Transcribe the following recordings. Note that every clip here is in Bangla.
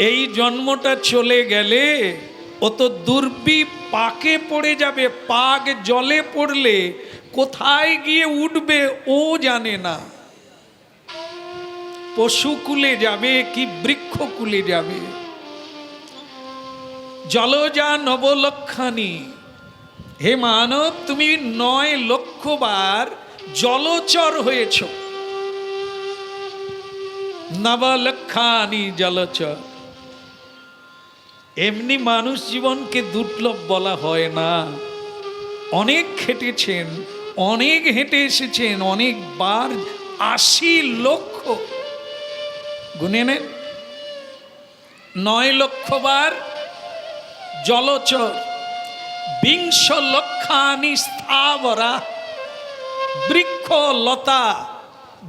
এই জন্মটা চলে গেলে ও তো পাকে পড়ে যাবে। পাক জলে পড়লে কোথায় গিয়ে উঠবে ও জানে না। পশুকুলে যাবে কি বৃক্ষকুলে যাবে। জলজা নবলক্ষানি, হে মানব তুমি 9 লক্ষ বার জলচর হয়েছ। নবলক্ষানি জলচর। এমনি মানুষ জীবনকে দুর্লভ বলা হয় না। অনেক খেটেছেন, অনেক হেঁটে এসেছেন, অনেকবার 80 লক্ষ গুনে নেন, 9 লক্ষ বার জলচর। 20 লক্ষানি স্থাবরা, বৃক্ষ লতা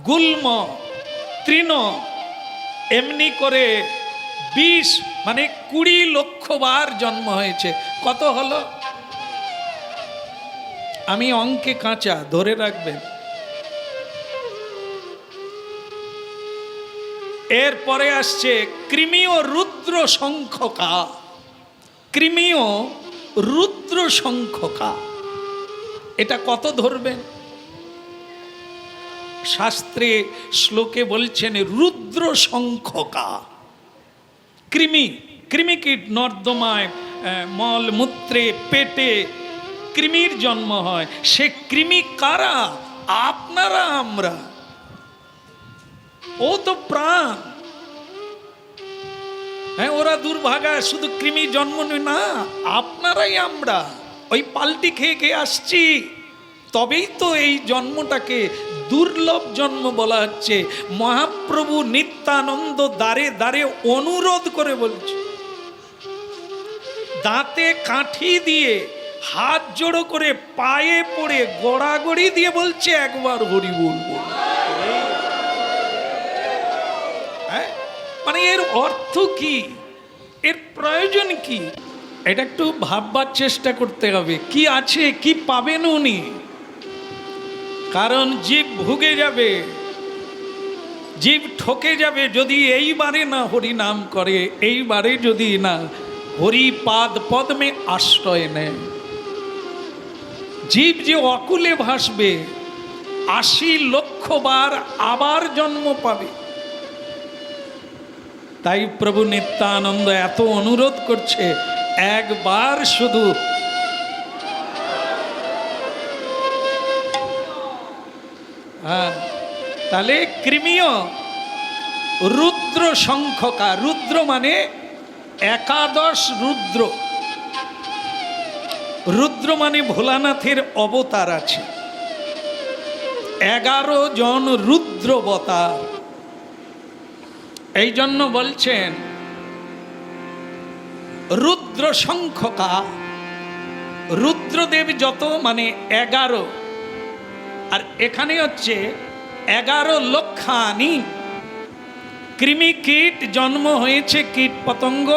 গুল্ম তৃণ, এমনি করে 20 মানে 20 লক্ষ বার জন্ম হয়েছে। কত হলো? আমি অঙ্কে কাঁচা, ধরে রাখবেন। এরপরে আসছে কৃমি ও রুদ্র সংখ্যকা। কৃমি ও রুদ্র সংখ্যকা, এটা কত ধরবেন? শাস্ত্রে শ্লোকে বলছেন রুদ্র সংখ্যকা। কৃমি, কৃমিকীট নর্দমায়, মল মূত্রে, পেটে কৃমির জন্ম হয়। সে কৃমি কারা? আপনারা, আমরা। ও তো প্রাণ। হ্যাঁ, ওরা দুর্ভাগা, শুধু কৃমি জন্ম নেয় না, আপনারাই আমরা। ওই পাল্টি খেয়ে খেয়ে আসছি, তবেই তো এই জন্মটাকে দুর্লভ জন্ম বলা হচ্ছে। মহাপ্রভু নিত্যানন্দ দ্বারে দ্বারে অনুরোধ করে বলছে, দাঁতে কাঠি দিয়ে হাত জোড়ো করে পায়ে পড়ে গড়াগড়ি দিয়ে বলছে একবার হরি বল। মানে এর অর্থ কি, এর প্রয়োজন কি, এটা একটু ভাববার চেষ্টা করতে হবে। কি আছে, কি পাবেন উনি? কারণ জীব ভুগে যাবে, জীব ঠকে যাবে যদি এইবারে না হরি নাম করে, এইবারে যদি না হরি পাদ পদ্মে আশ্রয় নেয়। জীব যে অকুলে ভাসবে, 80 লক্ষ বার আবার জন্ম পাবে। তাই প্রভু নিত্যানন্দ এত অনুরোধ করছে, একবার শুধু তাহলে কৃমিও রুদ্র সংখ্যকা। রুদ্র মানে 11 রুদ্র। রুদ্র মানে ভোলানাথের অবতার আছে, 11 জন রুদ্রবতার। এই জন্য বলছেন রুদ্র সংখ্যকা। রুদ্রদেব যত মানে 11, আর এখানে হচ্ছে 11 লক্ষানি। কৃমি কীট জন্ম হয়েছে, কীট পতঙ্গ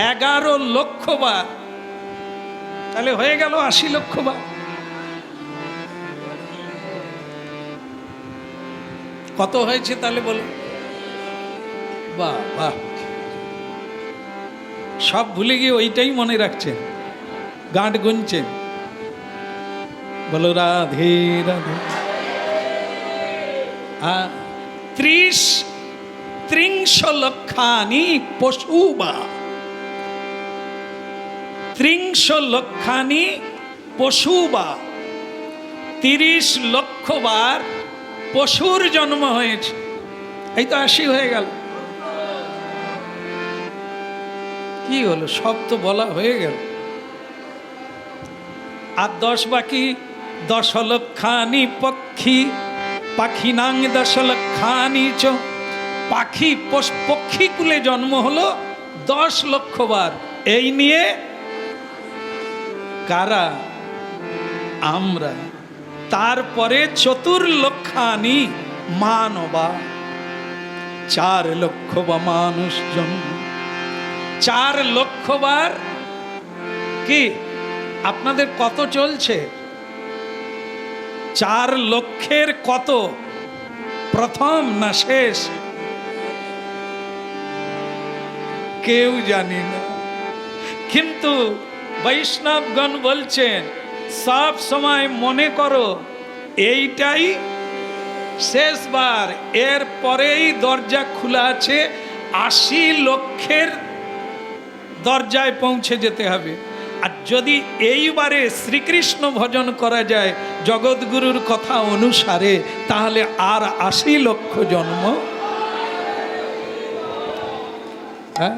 11 লক্ষ বার। তাহলে হয়ে গেল 80 লক্ষ বার। কত হয়েছে তাহলে বলুন? বাহ বাহ, সব ভুলে গিয়ে ওইটাই মনে রাখছেন, গাঁট গুনছেন। বলো রাধে রাধে। 30 লক্ষানি পশু বা, 30 লক্ষানি পশু বা, 30 লক্ষ বার পশুর জন্ম হয়েছে। এই তো 80 হয়ে গেল। কি হলো? সব তো বলা হয়ে গেল। আর 10 বাকি। 10 লক্ষানি পক্ষী, পাখিনাং 10 লক্ষানি চ। পাখি পক্ষী কুলে জন্ম হলো 10 লক্ষ বার। এই নিয়ে কারা? আমরা। তারপরে 4 লক্ষানি মানবা, 4 লক্ষ বা মানুষ জন্ম। 4 লক্ষ বার কি আপনাদের কত চলছে? 4 লক্ষের কত? প্রথম না শেষ? কেউ জানি না। কিন্তু বৈষ্ণবগণ বলছেন সব সময় মনে করো এইটাই শেষবার, এর পরেই দরজা খোলা আছে, 80 লক্ষের দরজায় পৌঁছে যেতে হবে। আর যদি এইবারে শ্রীকৃষ্ণ ভজন করা যায় জগৎগুরুর কথা অনুসারে, তাহলে আর 80 লক্ষ জন্ম। হ্যাঁ,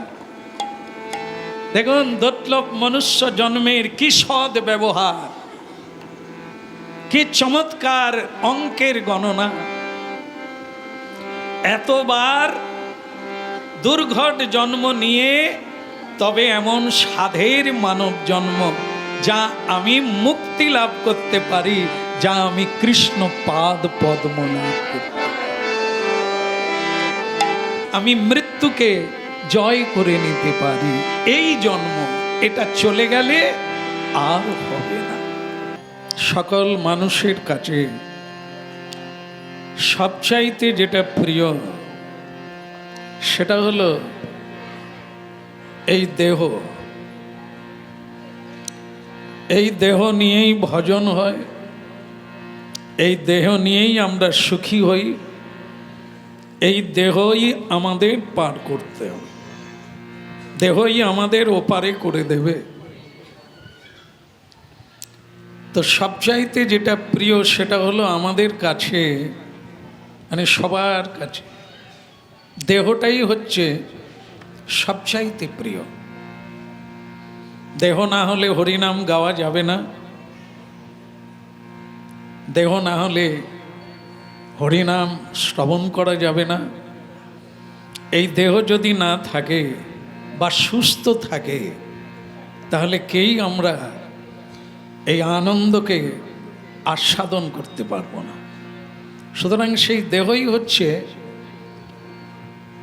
দেখুন দুর্লভ মনুষ্য জন্মের কি সদ ব্যবহার, কি চমৎকার অঙ্কের গণনা। এতবার দুর্ঘট জন্ম নিয়ে তবে এমন সাধের মানব জন্ম যা আমি মুক্তি লাভ করতে পারি, যা আমি কৃষ্ণ পাদ পদ্ম লাভ করতে পারি। আমি মৃত্যুকে জয় করে নিতে পারি। এই জন্ম, এটা চলে গেলে আর হবে না। সকল মানুষের কাছে সবচাইতে যেটা প্রিয় সেটা হলো এই দেহ। এই দেহ নিয়েই ভজন হয়, এই দেহ নিয়েই আমরা সুখী হই, এই দেহই আমাদের পার করতে হবে, দেহই আমাদের ওপারে করে দেবে। তো সবচাইতে যেটা প্রিয় সেটা হলো আমাদের কাছে, মানে সবার কাছে দেহটাই হচ্ছে সবচাইতে প্রিয়। দেহ না হলে হরিনাম গাওয়া যাবে না, দেহ না হলে হরিনাম শ্রবণ করা যাবে না। এই দেহ যদি না থাকে বা সুস্থ থাকে, তাহলে কেই আমরা এই আনন্দকে আস্বাদন করতে পারবো না। সুতরাং সেই দেহই হচ্ছে,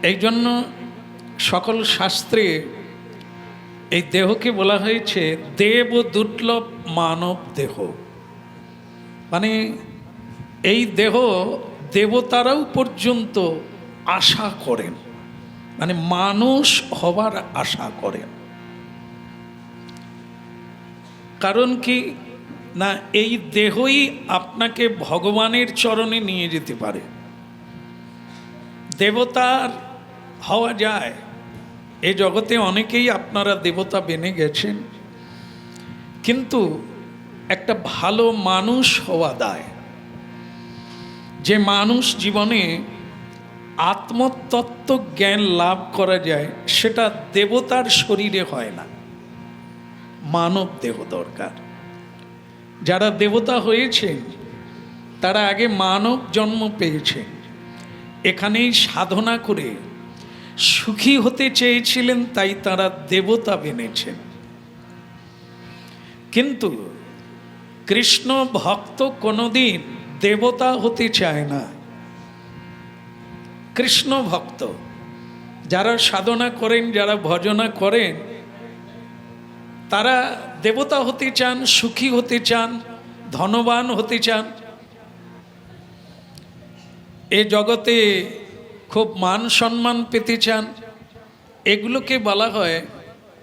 এই জন্য সকল শাস্ত্রে এই দেহকে বলা হয়েছে দেব দুর্লভ মানব দেহ। মানে এই দেহ দেবতারাও পর্যন্ত আশা করেন, মানে মানুষ হবার আশা করেন। কারণ কি না, এই দেহই আপনাকে ভগবানের চরণে নিয়ে যেতে পারে। দেবতার হওয়া যায়, এ জগতে অনেকেই আপনারা দেবতা বেনে গেছেন, কিন্তু একটা ভালো মানুষ হওয়া দায়। যে মানুষ জীবনে আত্মতত্ত্ব জ্ঞান লাভ করা যায়, সেটা দেবতার শরীরে হয় না, মানব দেহ দরকার। যারা দেবতা হয়েছেন তারা আগে মানব জন্ম পেয়েছেন, এখানেই সাধনা করে সুখী হতে চেয়েছিলেন, তাই তারা দেবতা বেনেছেন। কিন্তু কৃষ্ণ ভক্ত কোনোদিন দেবতা হতে চায় না। কৃষ্ণ ভক্ত যারা সাধনা করেন, যারা ভজনা করেন, তারা দেবতা হতে চান, সুখী হতে চান, ধনবান হতে চান, এ জগতে খুব মান সম্মান পেতে চান। এগুলোকে বলা হয়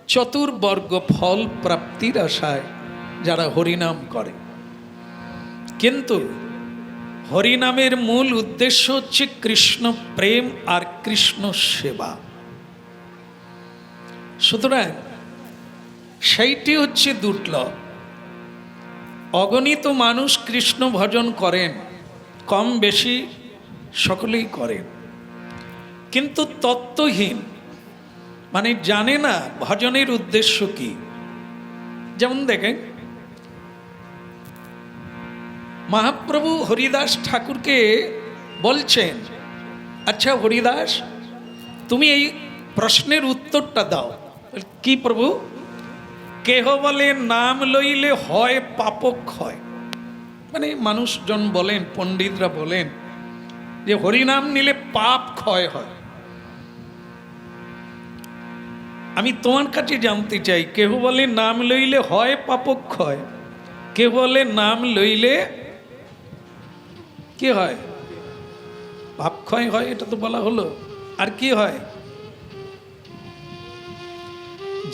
চতুর্বর্গ ফল প্রাপ্তির আশায় যারা হরিনাম করে। কিন্তু হরিনামের মূল উদ্দেশ্য হচ্ছে কৃষ্ণ প্রেম আর কৃষ্ণ সেবা। সুতরাং সেইটি হচ্ছে দুর্লভ। অগণিত মানুষ কৃষ্ণ ভজন করেন, কম বেশি সকলেই করেন, কিন্তু তত্ত্বহীন, মানে জানে না ভজনের উদ্দেশ্য কি। যেমন দেখেন, মহাপ্রভু হরিদাস ঠাকুরকে বলছেন, আচ্ছা হরিদাস, তুমি এই প্রশ্নের উত্তরটা দাও। কি প্রভু? কেহ বলে নাম লইলে হয় পাপক্ষয়। মানে মানুষজন বলেন, পণ্ডিতরা বলেন যে হরিনাম নিলে পাপ ক্ষয় হয়। আমি তোমার কাছে জানতে চাই, কেহ বলে নাম লইলে হয় পাপক্ষয়, কেহ বলে নাম লইলে কি হয়? পাপ ক্ষয় হয়, এটা তো বলা হলো। আর কি হয়?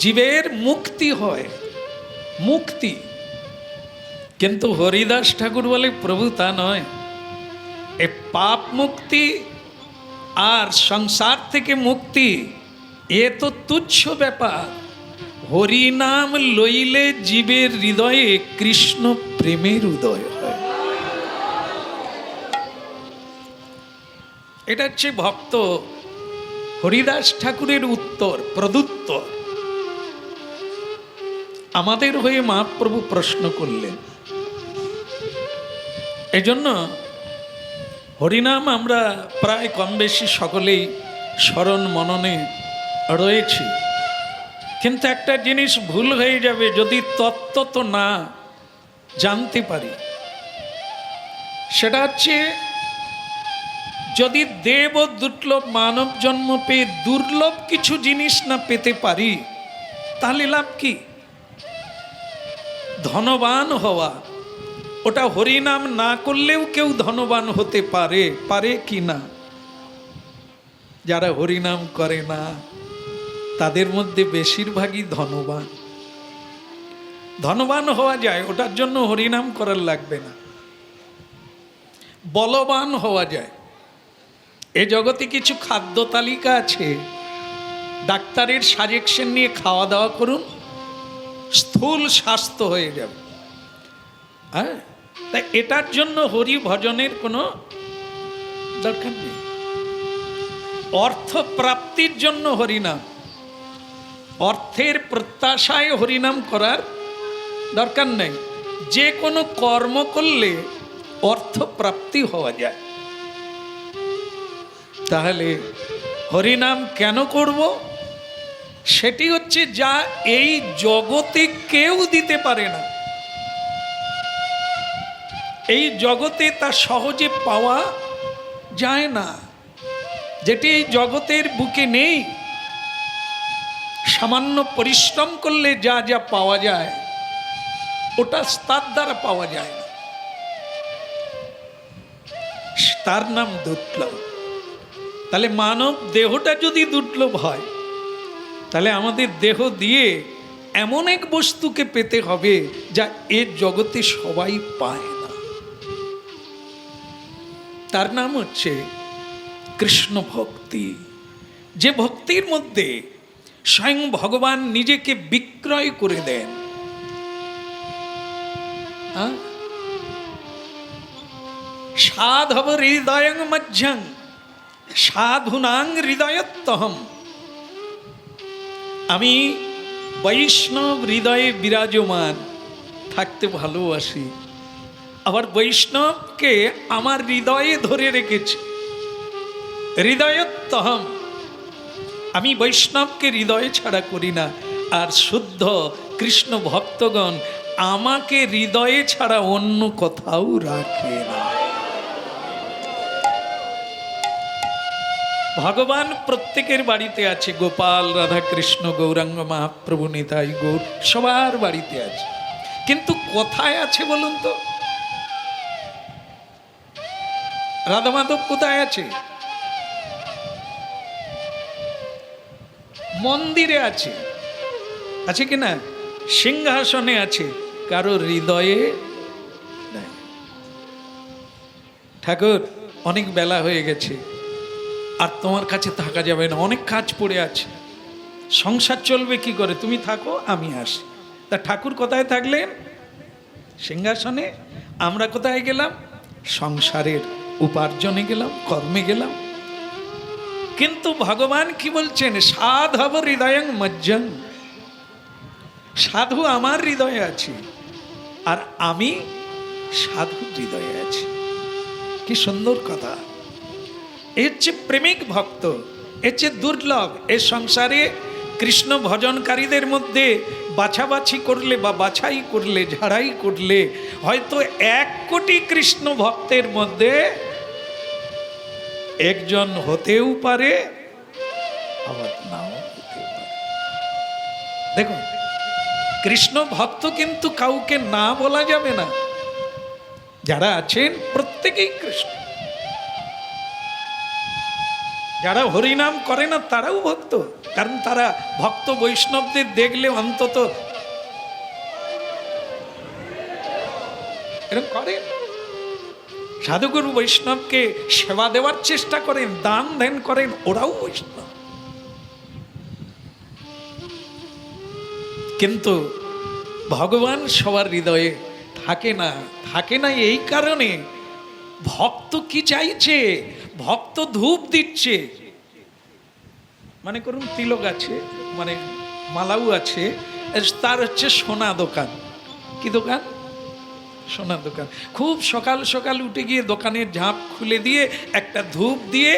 জীবের মুক্তি হয়, মুক্তি। কিন্তু হরিদাস ঠাকুর বলে প্রভু তা নয়, এ পাপ মুক্তি আর সংসার থেকে মুক্তি এ তো তুচ্ছ ব্যাপার। হরিনাম লইলে জীবের হৃদয়ে কৃষ্ণ প্রেমের উদয় হয়। এটা হচ্ছে ভক্ত হরিদাস ঠাকুরের উত্তর, প্রদুত্তর। আমাদের হয়ে মহাপ্রভু প্রশ্ন করলেন। এজন্য হরিনাম আমরা প্রায় কম বেশি সকলেই স্মরণ মননে রয়েছি, কিন্তু একটা জিনিস ভুল হয়ে যাবে যদি তত্ত্ব তো না জানতে পারি। সেটা হচ্ছে যদি দেব ও দুর্লভ মানব জন্ম পেয়ে দুর্লভ কিছু জিনিস না পেতে পারি, তাহলে লাভ কি? ধনবান হওয়া, ওটা হরিনাম না করলেও কেউ ধনবান হতে পারে, পারে কি না? যারা হরিনাম করে না তাদের মধ্যে বেশিরভাগই ধনবান। ধনবান হওয়া যায়, ওটার জন্য হরিনাম করার লাগবে না। বলবান হওয়া যায়। এ জগতে কিছু খাদ্য তালিকা আছে, ডাক্তারের সাজেশন নিয়ে খাওয়া দাওয়া করুন, স্থূল স্বাস্থ্য হয়ে যাবে। হ্যাঁ, তাই এটার জন্য হরি ভজনের কোনো দরকার নেই। অর্থ প্রাপ্তির জন্য হরিনাম, অর্থের প্রত্যাশায় হরিনাম করার দরকার নেই। যে কোনো কর্ম করলে অর্থ প্রাপ্তি হওয়া যায়। তাহলে হরিনাম কেন করব? সেটি হচ্ছে যা এই জগতে কেউ দিতে পারে না। এই জগতে তা সহজে পাওয়া যায় না। যেটি এই জগতের বুকে নেই, সামান্য পরিশ্রম করলে যা যা পাওয়া যায় ওটা তার দ্বারা পাওয়া যায় না। তার নাম দুর্লভ। তাহলে মানব দেহটা যদি দুর্লভ হয়, তাহলে আমাদের দেহ দিয়ে এমন এক বস্তুকে পেতে হবে যা এর জগতে সবাই পায় না। তার নাম হচ্ছে কৃষ্ণ ভক্তি। যে ভক্তির মধ্যে স্বয়ং ভগবান নিজেকে বিক্রয় করে দেন। সাধব হৃদয়ং মধ্যং সাধুনাং হৃদয়ত্তহম। আমি বৈষ্ণব হৃদয়ে বিরাজমান থাকতে ভালোবাসি, আবার বৈষ্ণবকে আমার হৃদয়ে ধরে রেখেছি। হৃদয়ত্তহম, আমি বৈষ্ণবকে হৃদয়ে ছাড়া করি না। আর শুদ্ধ কৃষ্ণ ভক্তগণ আমাকে হৃদয়ে ছাড়া অন্য কোথাও রাখে না। ভগবান প্রত্যেকের বাড়িতে আছে। গোপাল, রাধা কৃষ্ণ, গৌরাঙ্গ, মহাপ্রভু, নিতাই গৌর সবার বাড়িতে আছে। কিন্তু কোথায় আছে বলুন তো? রাধা মাধব কোথায় আছে? মন্দিরে আছে, আছে কিনা? সিংহাসনে আছে, কারো হৃদয়ে নাই। ঠাকুর অনেক বেলা হয়ে গেছে, আর তোমার কাছে থাকা যাবে না, অনেক কাজ পড়ে আছে, সংসার চলবে কি করে, তুমি থাকো আমি আসি। তা ঠাকুর কোথায় থাকলেন? সিংহাসনে। আমরা কোথায় গেলাম? সংসারের উপার্জনে গেলাম, কর্মে গেলাম। কিন্তু ভগবান কি বলছেন? সাধব হৃদয়ং মজ্জং। সাধু আমার হৃদয়ে আছে, আর আমি সাধু হৃদয়ে আছি। কি সুন্দর কথা! এ হচ্ছে প্রেমিক ভক্ত, এ হচ্ছে দুর্লভ। এ সংসারে কৃষ্ণ ভজনকারীদের মধ্যে বাছাবাছি করলে বা বাছাই করলে, ঝাড়াই করলে হয়তো 1 কোটি কৃষ্ণ ভক্তের মধ্যে একজন হতেও পারে, আবার নাও হতে পারে। দেখুন, কৃষ্ণ ভক্ত কিন্তু কাউকে না বলা যাবে না। যারা আছেন প্রত্যেকেই কৃষ্ণ। যারা হরিনাম করে না তারাও ভক্ত, কারণ তারা ভক্ত বৈষ্ণবদের দেখলে অন্তত এরকম করেন, সাধুগুরু বৈষ্ণবকে সেবা দেওয়ার চেষ্টা করেন, দান ধ্যান করেন, ওরাও বৈষ্ণব। কিন্তু ভগবান সবার হৃদয়ে থাকে না, থাকে না এই কারণে ভক্ত কি চাইছে, ভক্ত ধূপ দিচ্ছে, মানে করুন তিলক আছে, মানে মালাও আছে, তার হচ্ছে সোনা দোকান। কি দোকান? সোনা দোকান। খুব সকাল সকাল উঠে গিয়ে দোকানের ঝাঁপ খুলে দিয়ে একটা ধূপ দিয়ে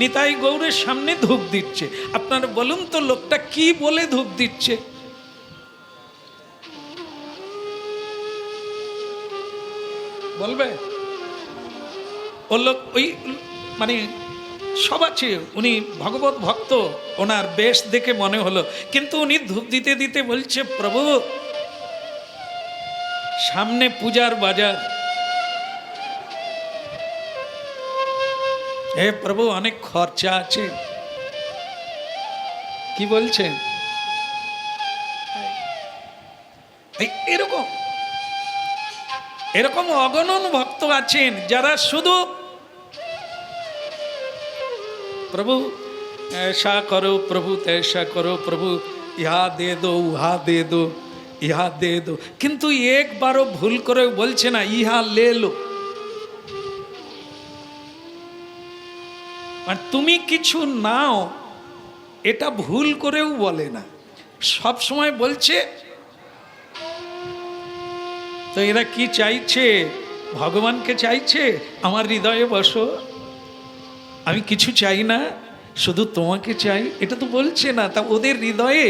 নিতাই গৌরের সামনে ধূপ দিচ্ছে। আপনারা বলুন তো লোকটা কি বলে ধূপ দিচ্ছে? বলবে? ও লোক ওই মানে সব আছে, উনি ভগবত ভক্ত, ওনার বেশ দেখে মনে হলো, কিন্তু উনি ধূপ দিতে দিতে বলছে, প্রভু সামনে পূজার বাজার, হে প্রভু অনেক খরচা আছে। কি বলছেন? এরকম এরকম অগণন ভক্ত আছেন যারা শুধু প্রভু ऐसा करो प्रभु तैसा करो प्रभु, यहाँ दे दो वहाँ दे दो यहाँ दे दो, কিন্তু একবারও ভুল করে বলছে না ইহা লে লো। আর তুমি কিছু নাও এটা ভুল করেও বলে না, সব সময় বলছে। তো এরা কি চাইছে? ভগবানকে চাইছে, আমার হৃদয়ে বসো, আমি কিছু চাই না, শুধু তোমাকে চাই, এটা তো বলছে না। তা ওদের হৃদয়ে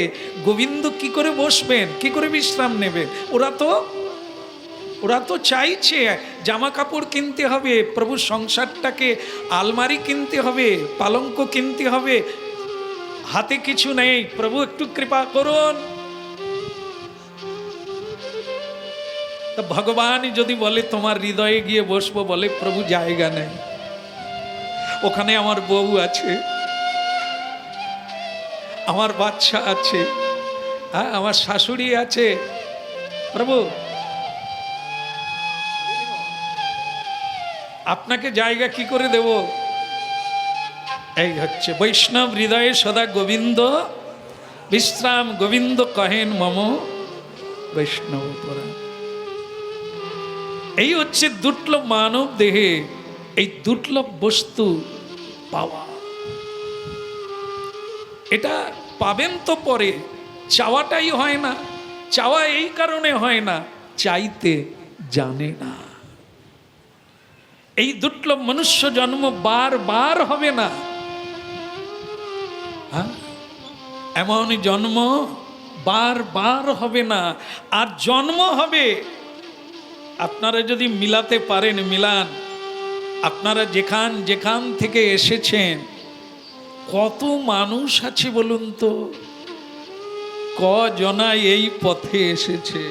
গোবিন্দ কি করে বসবেন, কি করে বিশ্রাম নেবেন? ওরা তো চাইছে জামা কাপড় কিনতে হবে, প্রভু সংসারটাকে আলমারি কিনতে হবে, পালঙ্ক কিনতে হবে, হাতে কিছু নেই, প্রভু একটু কৃপা করুন। তা ভগবান যদি বলে তোমার হৃদয়ে গিয়ে বসবো, বলে প্রভু জায়গা নেই, ওখানে আমার বউ আছে, আমার বাচ্চা আছে, হ্যাঁ আমার শাশুড়ি আছে, প্রভু আপনাকে জায়গা কি করে দেব? এই হচ্ছে বৈষ্ণব হৃদয়ে সদা গোবিন্দ বিশ্রাম, গোবিন্দ কহেন মম বৈষ্ণব পরাণ। এই হচ্ছে দুর্লভ মানব দেহে এই দুর্লভ বস্তু পাওয়া। এটা পাবেন তো পরে, চাওয়াটাই হয় না। চাওয়া এই কারণে হয় না, চাইতে জানে না। এই দুর্লভ মনুষ্য জন্ম বারবার হবে না, এমন জন্ম বারবার হবে না। আর জন্ম হবে, আপনারা যদি মিলাতে পারেন মিলান। আপনারা যেখান যেখান থেকে এসেছেন, কত মানুষ আছে বলুন তো, কজনা এই পথে এসেছে?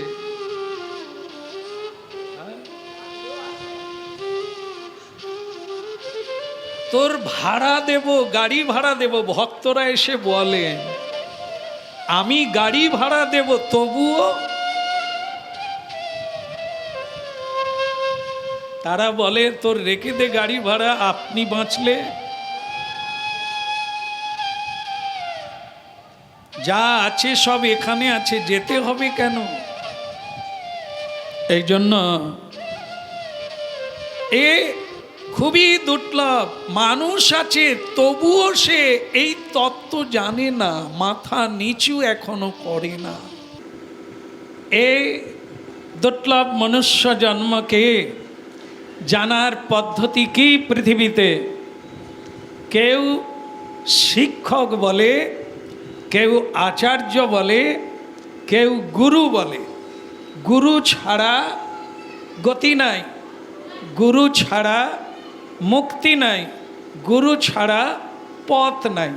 তোর ভাড়া দেব, গাড়ি ভাড়া দেব, ভক্তরা এসে বলেন আমি গাড়ি ভাড়া দেব, তবুও তারা বলে তোর রেখে দে গাড়ি ভাড়া, আপনি বাঁচলে। যা আছে সব এখানে আছে, যেতে হবে কেন? এই জন্য এ খুবই দুর্লভ মানুষ আছে, তবুও সে এই তত্ত্ব জানে না, মাথা নিচু এখনো করে না। এই দুর্লভ মনুষ্য জন্মকে জানার পদ্ধতি কি পৃথিবীতে? কেউ শিক্ষক বলে, কেউ আচার্য বলে, কেউ গুরু বলে। গুরু ছাড়া গতি নাই, গুরু ছাড়া মুক্তি নাই, গুরু ছাড়া পথ নাই।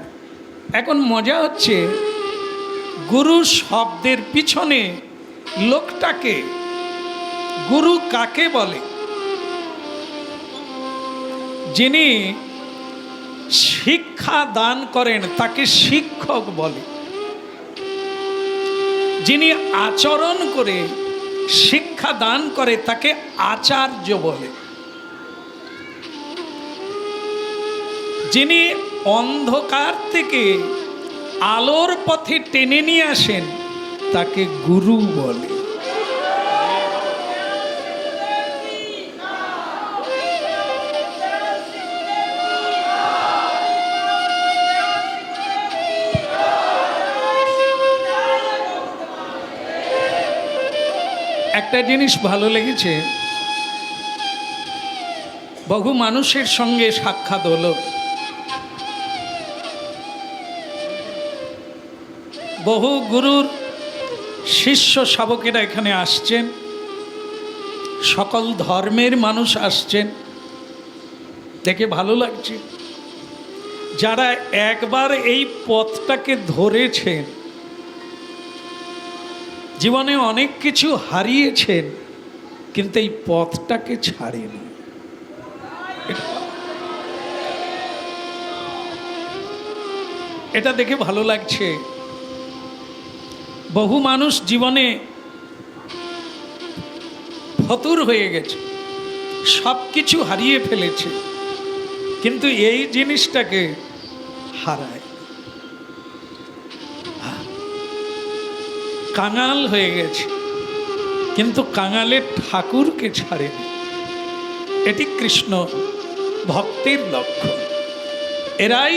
এখন মজা হচ্ছে, গুরু শব্দের পিছনে লোকটাকে, গুরু কাকে বলে? যিনি শিক্ষা দান করেন তাকে শিক্ষক বলে, যিনি আচরণ করে শিক্ষা দান করে তাকে আচার্য বলে, যিনি অন্ধকার থেকে আলোর পথে টেনে নিয়ে আসেন তাকে গুরু বলে। একটা জিনিস ভালো লেগেছে, বহু মানুষের সঙ্গে সাক্ষাৎ হলো, বহু গুরুর শিষ্য শাবকেরা এখানে আসছেন, সকল ধর্মের মানুষ আসছেন, দেখে ভালো লাগছে। যারা একবার এই পথটাকে ধরেছেন, জীবনে অনেক কিছু হারিয়েছেন, কিন্তু এই পথটাকে ছাড়েনি। এটা দেখে ভালো লাগছে। বহু মানুষ জীবনে ফতুর হয়ে গেছে, সব কিছু হারিয়ে ফেলেছে, কিন্তু এই জিনিসটাকে হারায়। কাঙাল হয়ে গেছে, কিন্তু কাঙালের ঠাকুরকে ছাড়েনি। এটি কৃষ্ণ ভক্তির লক্ষ্য। এরাই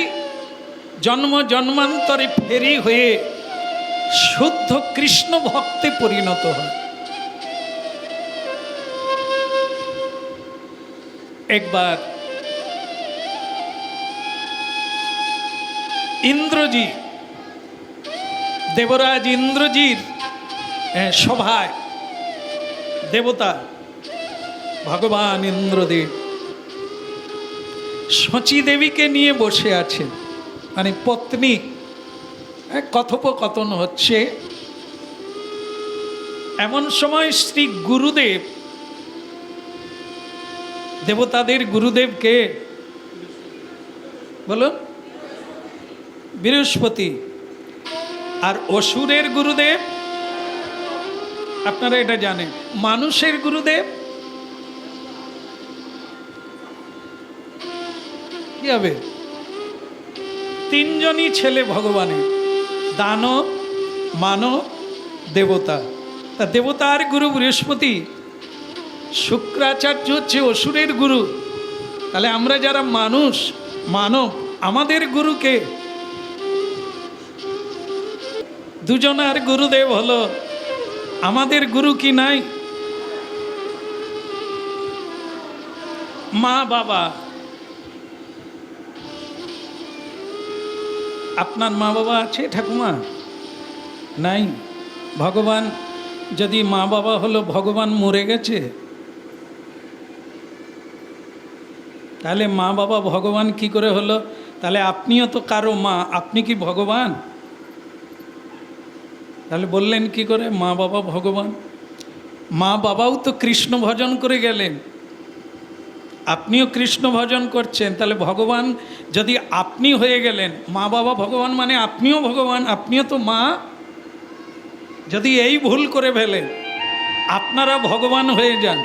জন্ম জন্মান্তরে ফেরি হয়ে শুদ্ধ কৃষ্ণ ভক্তে পরিণত হয়। একবার ইন্দ্রজি, দেবরাজ ইন্দ্রজির সভায় দেবতা ভগবান ইন্দ্রদেব শচী দেবীকে নিয়ে বসে আছেন, মানে পত্নী, কথোপকথন হচ্ছে। এমন সময় শ্রী গুরুদেব, দেবতাদের গুরুদেব কে বলো? বৃহস্পতি। আর অসুরের গুরুদেব আপনারা এটা জানেন। মানুষের গুরুদেব কি হবে? তিনজনই ছেলে ভগবানের, দানব, মানব, দেবতা। তা দেবতার গুরু বৃহস্পতি, শুক্রাচার্য হচ্ছে অসুরের গুরু। তাহলে আমরা যারা মানুষ, মানব, আমাদের গুরুকে দুজনার গুরুদেব হলো। আমাদের গুরু কি নাই? মা বাবা। আপনার মা বাবা আছে ঠাকুমা? নাই। ভগবান যদি মা বাবা হলো, ভগবান মরে গেছে, তাহলে মা বাবা ভগবান কি করে হলো? তাহলে আপনিও তো কারো মা, আপনি কি ভগবান? তাহলে বললেন কি করে মা বাবা ভগবান? মা বাবাও তো কৃষ্ণ ভজন করে গেলেন, আপনিও কৃষ্ণ ভজন করছেন, তাহলে ভগবান যদি আপনি হয়ে গেলেন, মা বাবা ভগবান মানে আপনিও ভগবান, আপনিও তো মা। যদি এই ভুল করে ফেলেন, আপনারা ভগবান হয়ে যান,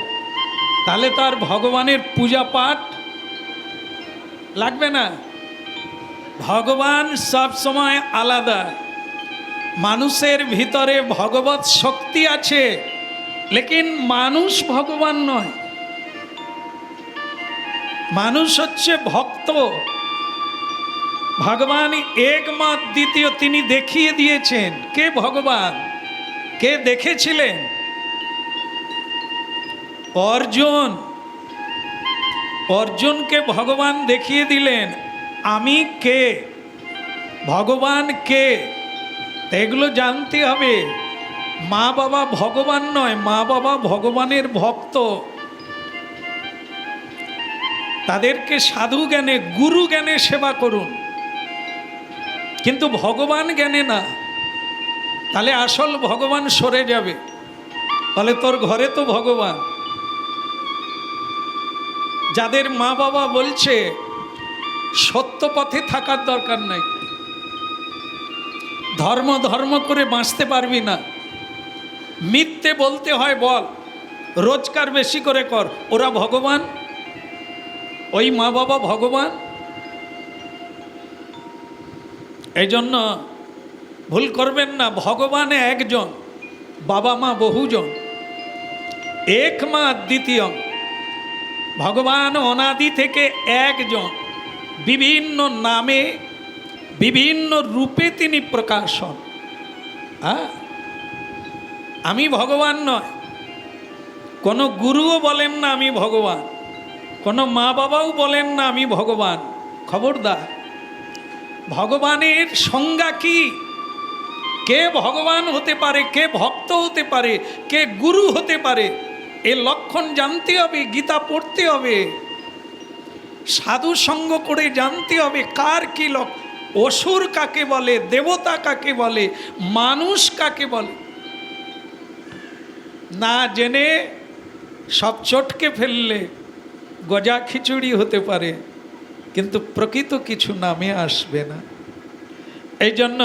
তাহলে তো আর ভগবানের পূজা পাঠ লাগবে না। ভগবান সব সময় আলাদা। মানুষের ভিতরে ভগবত শক্তি আছে, লেকিন মানুষ ভগবান নয়। মানুষ হচ্ছে ভক্ত। ভগবান একমাত্র দ্বিতীয়, তিনি দেখিয়ে দিয়েছেন কে ভগবান। কে দেখেছিলেন? অর্জুন। অর্জুনকে ভগবান দেখিয়ে দিলেন আমি কে, ভগবান কে। এগুলো জানতে হবে। মা বাবা ভগবান নয়, মা বাবা ভগবানের ভক্ত। তাদেরকে সাধু জ্ঞানে, গুরু জ্ঞানে সেবা করুন, কিন্তু ভগবান জ্ঞানে না। তাহলে আসল ভগবান সরে যাবে। তাহলে তোর ঘরে তো ভগবান। যাদের মা বাবা বলছে সত্য পথে থাকার দরকার নাই। ধর্ম ধর্ম করে বাঁচতে পারবি না। মিথ্যে বলতে হয় বল, রোজগার বেশি করে কর। ওরা ভগবান, ওই মা বাবা ভগবান। এই জন্য ভুল করবেন না, ভগবান একজন, বাবা মা বহুজন। এক মা দ্বিতীয়, ভগবান অনাদি থেকে একজন, বিভিন্ন নামে বিভিন্ন রূপে তিনি প্রকাশ হন। আমি ভগবান নয়, কোনো গুরুও বলেন না আমি ভগবান, কোনো মা বাবাও বলেন না আমি ভগবান। খবরদার, ভগবানের সংজ্ঞা কি? কে ভগবান হতে পারে, কে ভক্ত হতে পারে, কে গুরু হতে পারে, এ লক্ষণ জানতে হবে, গীতা পড়তে হবে, সাধু সঙ্গ করে জানতে হবে কার কি লক্ষণ। অসুর কাকে বলে, দেবতা কাকে বলে, মানুষ কাকে বলে, না জেনে সব চটকে ফেললে গজা খিচুড়ি হতে পারে, কিন্তু প্রকৃত কিছু নামে আসবে না। এই জন্য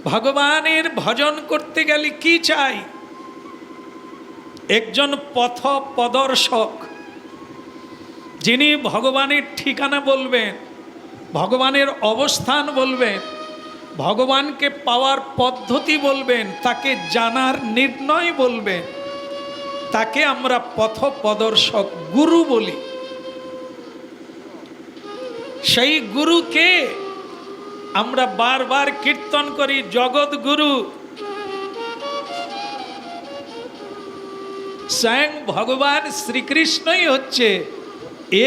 ভগবানের ভজন করতে গেলে কি চাই? একজন পথ প্রদর্শক, যিনি ভগবানের ঠিকানা বলবেন, ভগবানের অবস্থান বলবেন, ভগবানকে পাওয়ার পদ্ধতি বলবেন, তাকে জানার নির্ণয় বলবেন, তাকে আমরা পথ প্রদর্শক গুরু বলি। সেই গুরুকে আমরা বারবার কীর্তন করি, জগৎ গুরু। স্বয়ং ভগবান শ্রীকৃষ্ণই হচ্ছে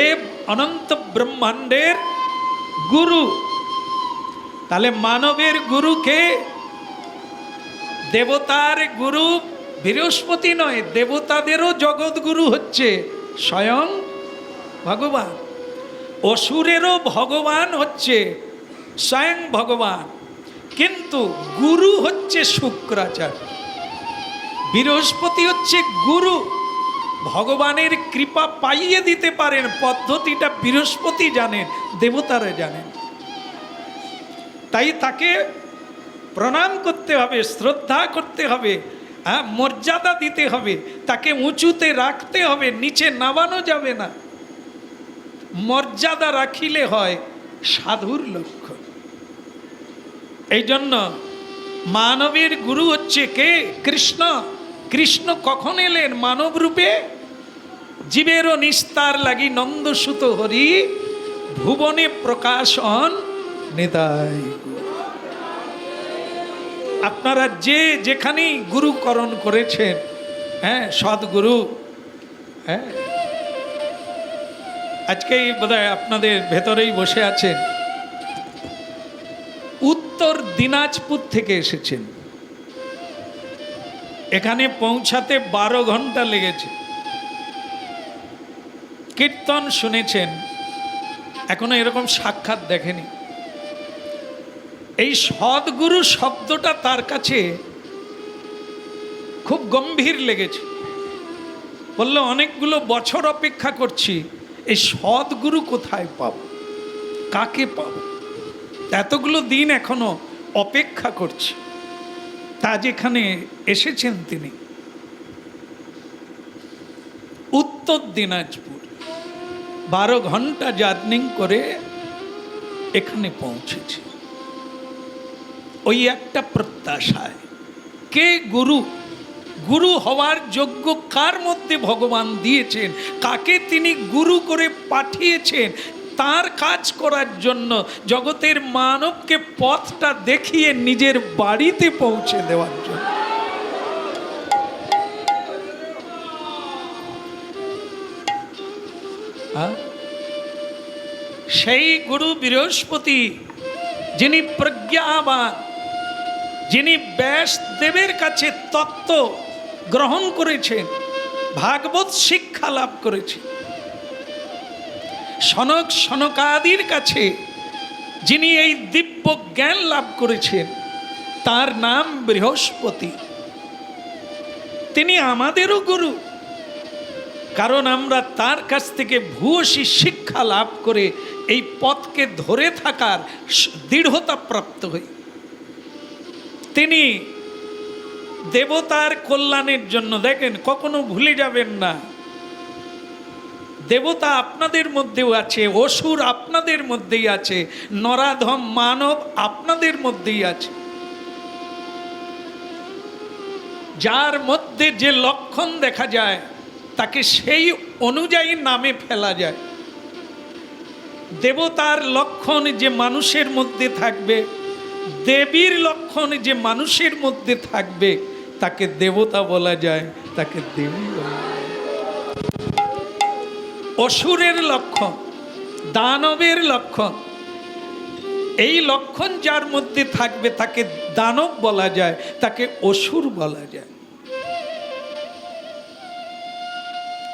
এ অনন্ত ব্রহ্মাণ্ডের গুরু। তাহলে মানবের গুরুকে, দেবতার গুরু বৃহস্পতি নয়, দেবতাদেরও জগৎগুরু হচ্ছে স্বয়ং ভগবান। অসুরেরও ভগবান হচ্ছে স্বয়ং ভগবান, কিন্তু গুরু হচ্ছে শুক্রাচার্য। বৃহস্পতি হচ্ছে গুরু, ভগবানের কৃপা পাইয়ে দিতে পারেন, পদ্ধতিটা বৃহস্পতি জানেন, দেবতারা জানেন। তাই তাকে প্রণাম করতে হবে, শ্রদ্ধা করতে হবে, মর্যাদা দিতে হবে, তাকে উঁচুতে রাখতে হবে, নিচে নামানো যাবে না। মর্যাদা রাখিলে হয় সাধুর লক্ষণ। এই জন্য মানবের গুরু হচ্ছে কে? কৃষ্ণ। কৃষ্ণ কখন এলেন? মানব রূপে। জীবেরও নিস্তার লাগি নন্দসুত হরি, ভুবনে প্রকাশন নিতাই। আপনারা যে যেখানেই গুরুকরণ করেছেন, সদ্গুরু, আজকেই বোধহয় আপনাদের ভেতরেই বসে আছেন, উত্তর দিনাজপুর থেকে এসেছেন। এখানে পৌঁছাতে 12 ঘন্টা লেগেছে। কীর্তন শুনেছেন, এখনো এরকম সাক্ষাৎ দেখেনি। এই সদ্গুরু শব্দটা তার কাছে খুব গম্ভীর লেগেছে। বললো অনেকগুলো বছর অপেক্ষা করছি, এই সদ্গুরু কোথায় পাবো, কাকে পাবো? এতগুলো দিন এখনো অপেক্ষা করছি। তা যেখানে এসেছেন তিনি উত্তর দিনাজপুর, 12 ঘন্টা জার্নিং করে এখানে পৌঁছেছে। ওই একটা প্রত্যাশায়, কে গুরু, গুরু হওয়ার যোগ্য কার মধ্যে ভগবান দিয়েছেন, কাকে তিনি গুরু করে পাঠিয়েছেন তার কাজ করার জন্য, জগতের মানবকে পথটা দেখিয়ে নিজের বাড়িতে পৌঁছে দেওয়ার জন্য। সেই গুরু বৃহস্পতি, যিনি প্রজ্ঞাবান, যিনি ব্যাসদেবের কাছে তত্ত্ব গ্রহণ করেছেন, ভাগবত শিক্ষা লাভ করেছেন, সনক সনকাদির কাছে যিনি এই দিব্য জ্ঞান লাভ করেছেন, তার নাম বৃহস্পতি। তিনি আমাদেরও গুরু। কারণ আমরা তার কাছ থেকে ভূয়সী শিক্ষা লাভ করে এই পথকে ধরে থাকার দৃঢ়তা প্রাপ্ত হই। তিনি দেবতার কল্যাণের জন্য, দেখেন কখনো ভুলে যাবেন না, দেবতা আপনাদের মধ্যেও আছে, অসুর আপনাদের মধ্যেই আছে, নরাধম মানব আপনাদের মধ্যেই আছে। যার মধ্যে যে লক্ষণ দেখা যায় তাকে সেই অনুযায়ী নামে ফেলা যায়। দেবতার লক্ষণ যে মানুষের মধ্যে থাকবে, দেবীর লক্ষণ যে মানুষের মধ্যে থাকবে, তাকে দেবতা বলা যায়, তাকে দেবী বলা যায়। অসুরের লক্ষণ, দানবের লক্ষণ, এই লক্ষণ যার মধ্যে থাকবে তাকে দানব বলা যায়, তাকে অসুর বলা যায়।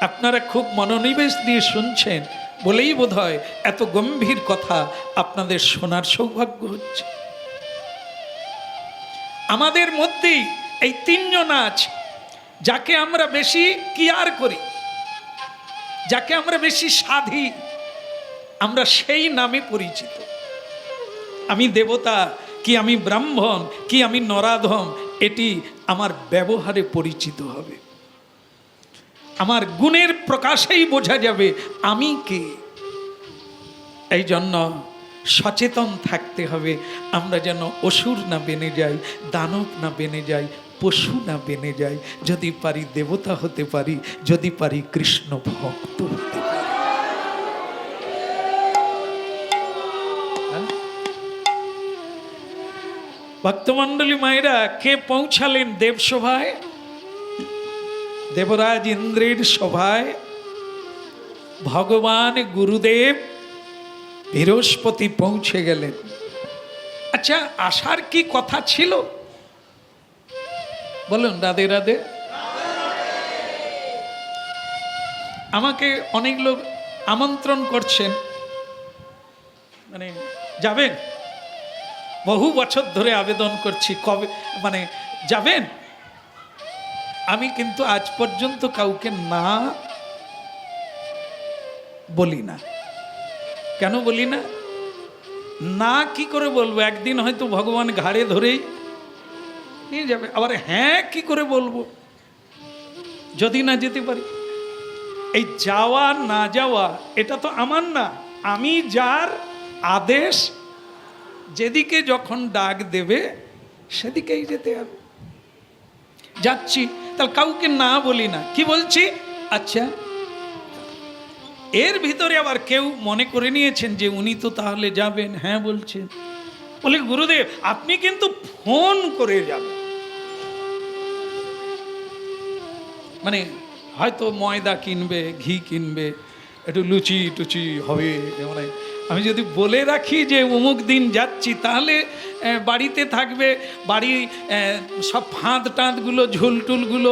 আপনারা খুব মনোনিবেশ দিয়ে শুনছেন বলেই বোধহয় এত গম্ভীর কথা আপনাদের শোনার সৌভাগ্য হচ্ছে। আমাদের মধ্যেই এই তিনজন আছে যাকে আমরা বেশি কেয়ার করি, যাকে আমরা বেশি সাধি, আমরা সেই নামে পরিচিত। আমি দেবতা কি আমি ব্রাহ্মণ কি আমি নরাধম, এটি আমার ব্যবহারে পরিচিত হবে, আমার গুণের প্রকাশেই বোঝা যাবে আমি কে। এই জন্য সচেতন থাকতে হবে, আমরা যেন অসুর না বেনে যাই, দানব না বেনে যাই, পশু না বেনে যাই। যদি পারি দেবতা হতে পারি, যদি পারি কৃষ্ণ ভক্ত হতে পারি। ভক্তমণ্ডলী মায়েরা, কে পৌঁছালেন দেবসভায়? দেবরাজ ইন্দ্রের সভায় ভগবান গুরুদেব বৃহস্পতি পৌঁছে গেলেন। আচ্ছা, আসার কি কথা ছিল? বলুন রাধে রাধে। আমাকে অনেক লোক আমন্ত্রণ করছেন, মানে যাবেন, বহু বছর ধরে আবেদন করছি কবে মানে যাবেন। আমি কিন্তু আজ পর্যন্ত কাউকে না বলি না। কেন বলি না? না কি করে বলবো? একদিন হয়তো ভগবান ঘাড়ে ধরেই নিয়ে যাবে, আবার হ্যাঁ কি করে বলবো যদি না যেতে পারি? এই যাওয়া না যাওয়া এটা তো আমার না, আমি যার আদেশ, যেদিকে যখন ডাক দেবে সেদিকেই যেতে হবে। যাচ্ছি, তাহলে কাউকে না বলি না, কি বলছি? আচ্ছা। এর ভিতরে আবার কেউ মনে করে নিয়েছেন যে উনি তো তাহলে যাবেন, হ্যাঁ বলছেন, বলে গুরুদেব আপনি কিন্তু ফোন করে যাবেন। মানে হয়তো ময়দা কিনবে, ঘি কিনবে, একটু লুচি টুচি হবে, মানে আমি যদি বলে রাখি যে অমুক দিন যাচ্ছি, তাহলে বাড়িতে থাকবে, বাড়ি সব ফাঁদ টাঁদগুলো ঝুলটুলগুলো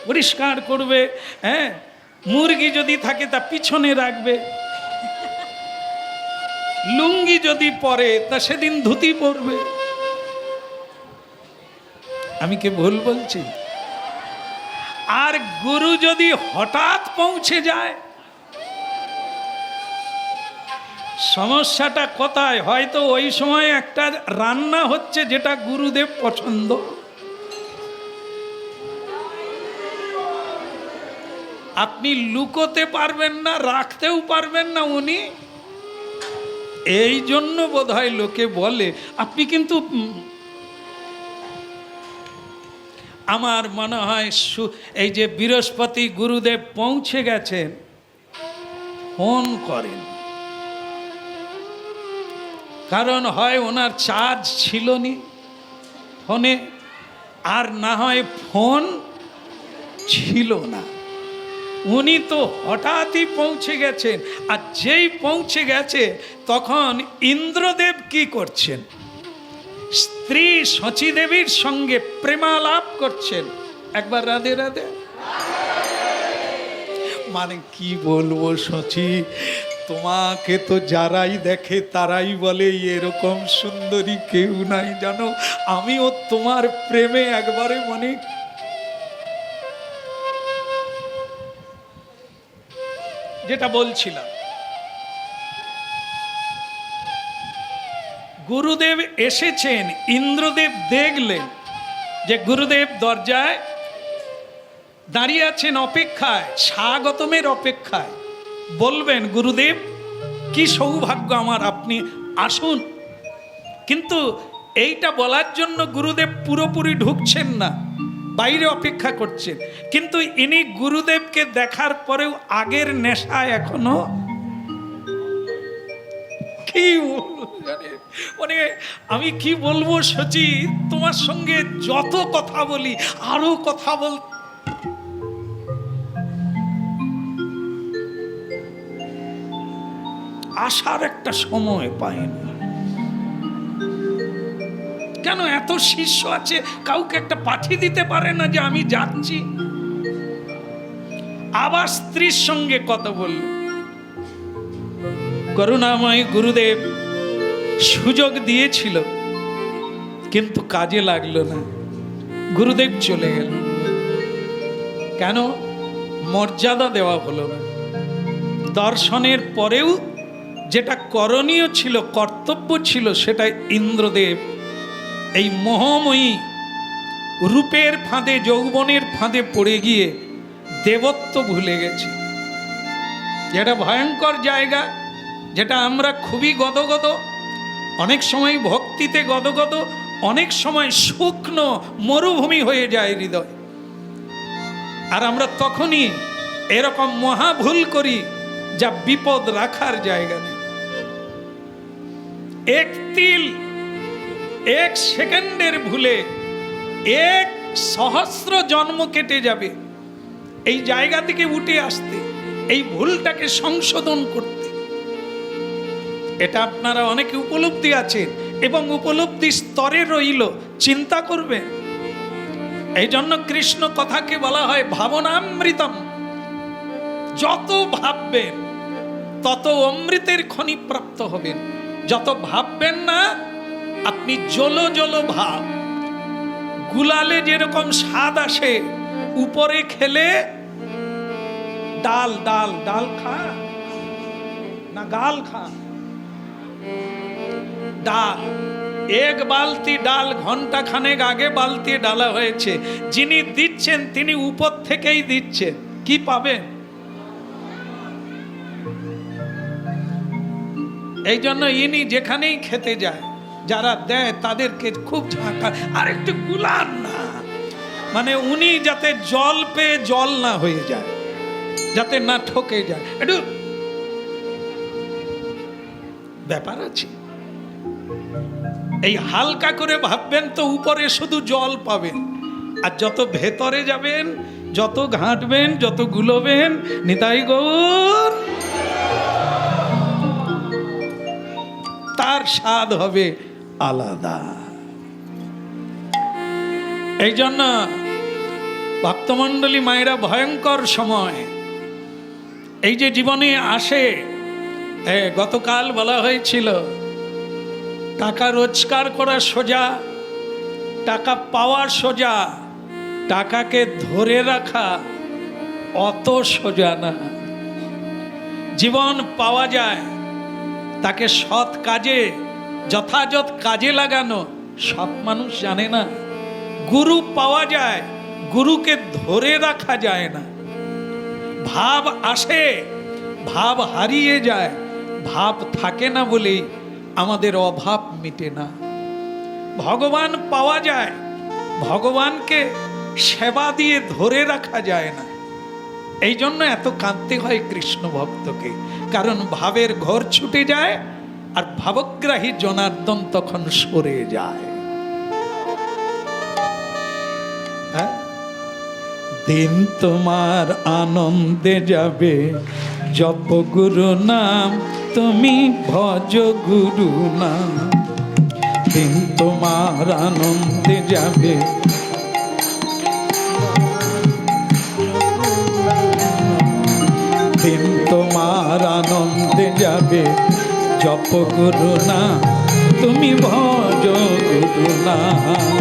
পরিষ্কার করবে, হ্যাঁ, মুরগি যদি থাকে তা পিছনে রাখবে, লুঙ্গি যদি পরে তা সেদিন ধুতি পরবে। আমি কি ভুল বলছি? আর গুরু যদি হঠাৎ পৌঁছে যায়, সমস্যাটা কোথায়? হয়তো ওই সময় একটা রান্না হচ্ছে যেটা গুরুদেব পছন্দ, আপনি লুকোতে পারবেন না, রাখতেও পারবেন না উনি। এই জন্য বোধহয় লোকে বলে আপনি কিন্তু, আমার মনে হয় এই যে বৃহস্পতি গুরুদেব পৌঁছে গেছেন, ফোন করেন, কারণ হয় ওনার চার্জ ছিল নি ফোনে, আর না হয় ফোন ছিল না। উনি তো হঠাৎই পৌঁছে গেছেন, আর যেই পৌঁছে গেছে তখন ইন্দ্রদেব কি করছেন? স্ত্রী শচীদেবীর সঙ্গে প্রেমালাপ করছেন। একবার রাধে রাধে। মানে কি বলবো শচী, তোমাকে তো যারাই দেখে তারাই বলে এরকম সুন্দরী কেউ নাই জানো, আমিও তোমার প্রেমে একবারে মানে যেটা বলছিলাম, গুরুদেব এসেছেন, ইন্দ্রদেব দেখলেন যে গুরুদেব দরজায় দাঁড়িয়ে আছেন অপেক্ষায়, স্বাগতমের অপেক্ষায়। বলবেন গুরুদেব কি সৌভাগ্য আমার, আপনি আসুন। কিন্তু এইটা বলার জন্য গুরুদেব পুরোপুরি ঢুকছেন না, বাইরে অপেক্ষা করছেন। কিন্তু ইনি গুরুদেবকে দেখার পরেও আগের নেশায় এখনো কি মানে আমি কি বলবো সচি, তোমার সঙ্গে যত কথা বলি আরো কথা বল, আসার একটা সময় পায় না। কেন এত শিষ্য আছে, কাউকে একটা পাঠিয়ে দিতে পারে না যে আমি যাচ্ছি? আবার স্ত্রীর সঙ্গে কথা বলল। করুণাময় গুরুদেব সুযোগ দিয়েছিল, কিন্তু কাজে লাগলো না। গুরুদেব চলে গেল। কেন? মর্যাদা দেওয়া হলো না। দর্শনের পরেও যেটা করণীয় ছিল, কর্তব্য ছিল, সেটা ইন্দ্রদেব এই মোহময়ী রূপের ফাঁদে, যৌবনের ফাঁদে পড়ে গিয়ে দেবত্ব ভুলে গেছে। যেটা ভয়ঙ্কর জায়গা, যেটা আমরা খুবই গদগদ, অনেক সময় ভক্তিতে গদগদ, অনেক সময় শুকনো মরুভূমি হয়ে যায় হৃদয়। আর আমরা তখনই এরকম মহাভুল করি যা বিপদ রাখার জায়গা নেই। এক তিল, এক সেকেন্ডের ভুলে 1,000 জন্ম কেটে যাবে এই জায়গা থেকে উঠে আসতে, এই ভুলটাকে সংশোধন করতে। এটা আপনারা অনেকে উপলব্ধি আছেন এবং উপলব্ধি স্তরে রইল, চিন্তা করবেন। এই জন্য কৃষ্ণ কথাকে বলা হয় ভাবনামৃতম। যত ভাববেন তত অমৃতের খনি প্রাপ্ত হবেন। যত ভাববেন না, আপনি জলো জলো ভাব, গুলালে যেরকম স্বাদ আসে, উপরে খেলে ডাল ডাল ডাল খা না গাল খা, ডাল এক বালতি ডাল ঘন্টা খানেক আগে বালতি ডালা হয়েছে, যিনি দিচ্ছেন তিনি উপর থেকেই দিচ্ছেন, কি পাবেন? এই জন্য ইনি যেখানেই খেতে যায়, যারা দেয় তাদেরকে খুব ঝাঁকা, আর একটু গুলান না, মানে উনি যাতে জল পেয়ে জল না হয়ে যায়, যাতে না ঠকে যায়, একটু ব্যাপার আছে। এই হালকা করে ভাববেন তো উপরে শুধু জল পাবেন, আর যত ভেতরে যাবেন, যত ঘাঁটবেন, যত গুলোবেন, নিতাই গৌর, তার স্বাদ হবে আলাদা। এই জন্য ভক্তমণ্ডলী মায়েরা, ভয়ঙ্কর সময় এই যে জীবনে আসে, গতকাল বলা হয়েছিল টাকা রোজগার করা সোজা, টাকা পাওয়া সোজা, টাকাকে ধরে রাখা অত সোজা না। জীবন পাওয়া যায়, তাকে সৎ কাজে, যথাযথ কাজে লাগানো সব মানুষ জানে না। গুরু পাওয়া যায়, গুরুকে ধরে রাখা যায় না। ভাব আসে, ভাব হারিয়ে যায়, ভাব থাকে না বলেই আমাদের অভাব মিটে না। ভগবান পাওয়া যায়, ভগবানকে সেবা দিয়ে ধরে রাখা যায় না। এই জন্য এত কাঁদতে হয় কৃষ্ণ ভক্তকে, কারণ ভাবের ঘর ছুটে যায় আর ভাবগ্রাহী জনার্দন তখন সরে যায়। হ্যাঁ, দিন তোমার আনন্দে যাবে, জপ গুরু নাম, তুমি ভজ গুরু নাম। দিন তোমার আনন্দে যাবে, দিন তোমার আনন্দে যাবে, জপ গুরু নাম, তুমি ভজ গুরু নাম।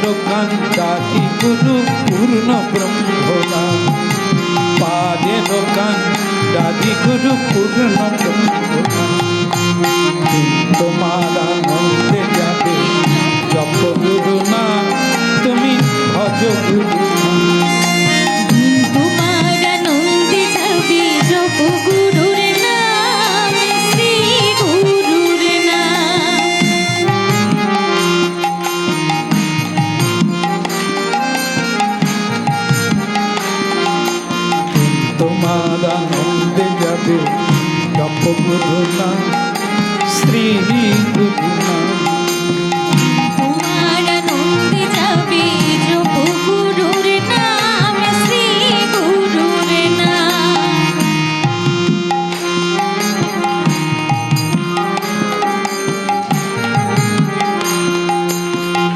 কান্দাদি গুরু পূর্ণ ব্রহ্মরাম, পাদের কান্দাদি গুরু পূর্ণ ব্রহ্মরাম। তোমার আনন্দে যাবে জপ গুরু নাম, তুমি ভজ গুরু নাম। তোমার আনন্দে যাবে জপ গুরুর নাম, শ্রী গুরুর নাম। তোমার আনন্দে যাবে জপ গুরু নাম, শ্রী গুরু নাম। তোমার আনন্দে যাবে জপ গুরুর নাম, শ্রী গুরুর নাম।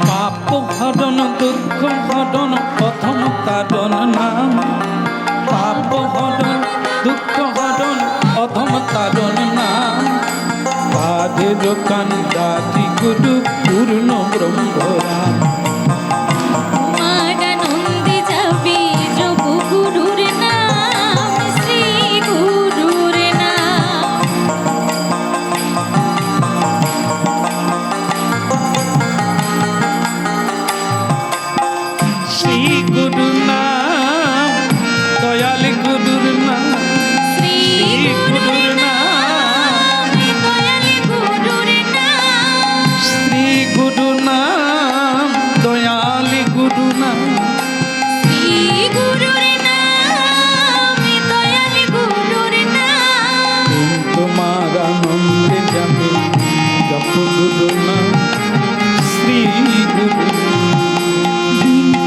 পাপ হরণ দুঃখ হরণ প্রথম তারণ নাম, পাপ হরণ দুঃখ হরণ অধম তারণ নাম। বাদের কান্দাদি গুরু পূর্ণ ব্রহ্মরাম। তোমার আনন্দে যাবে জপ গুরুর নাম, শ্রী গুরুর নাম। শ্রী গুরু নাম, দয়াল গুরুর নাম, শ্রী গুরুর নাম, দয়াল গুরুর নাম। শ্রী গুরু নাম, দয়াল গুরু নাম। শ্রী গুরুর নাম, দয়াল গুরুর নাম। তোমার আনন্দে যাবে জপ গুরু নাম, শ্রী গুরু নাম।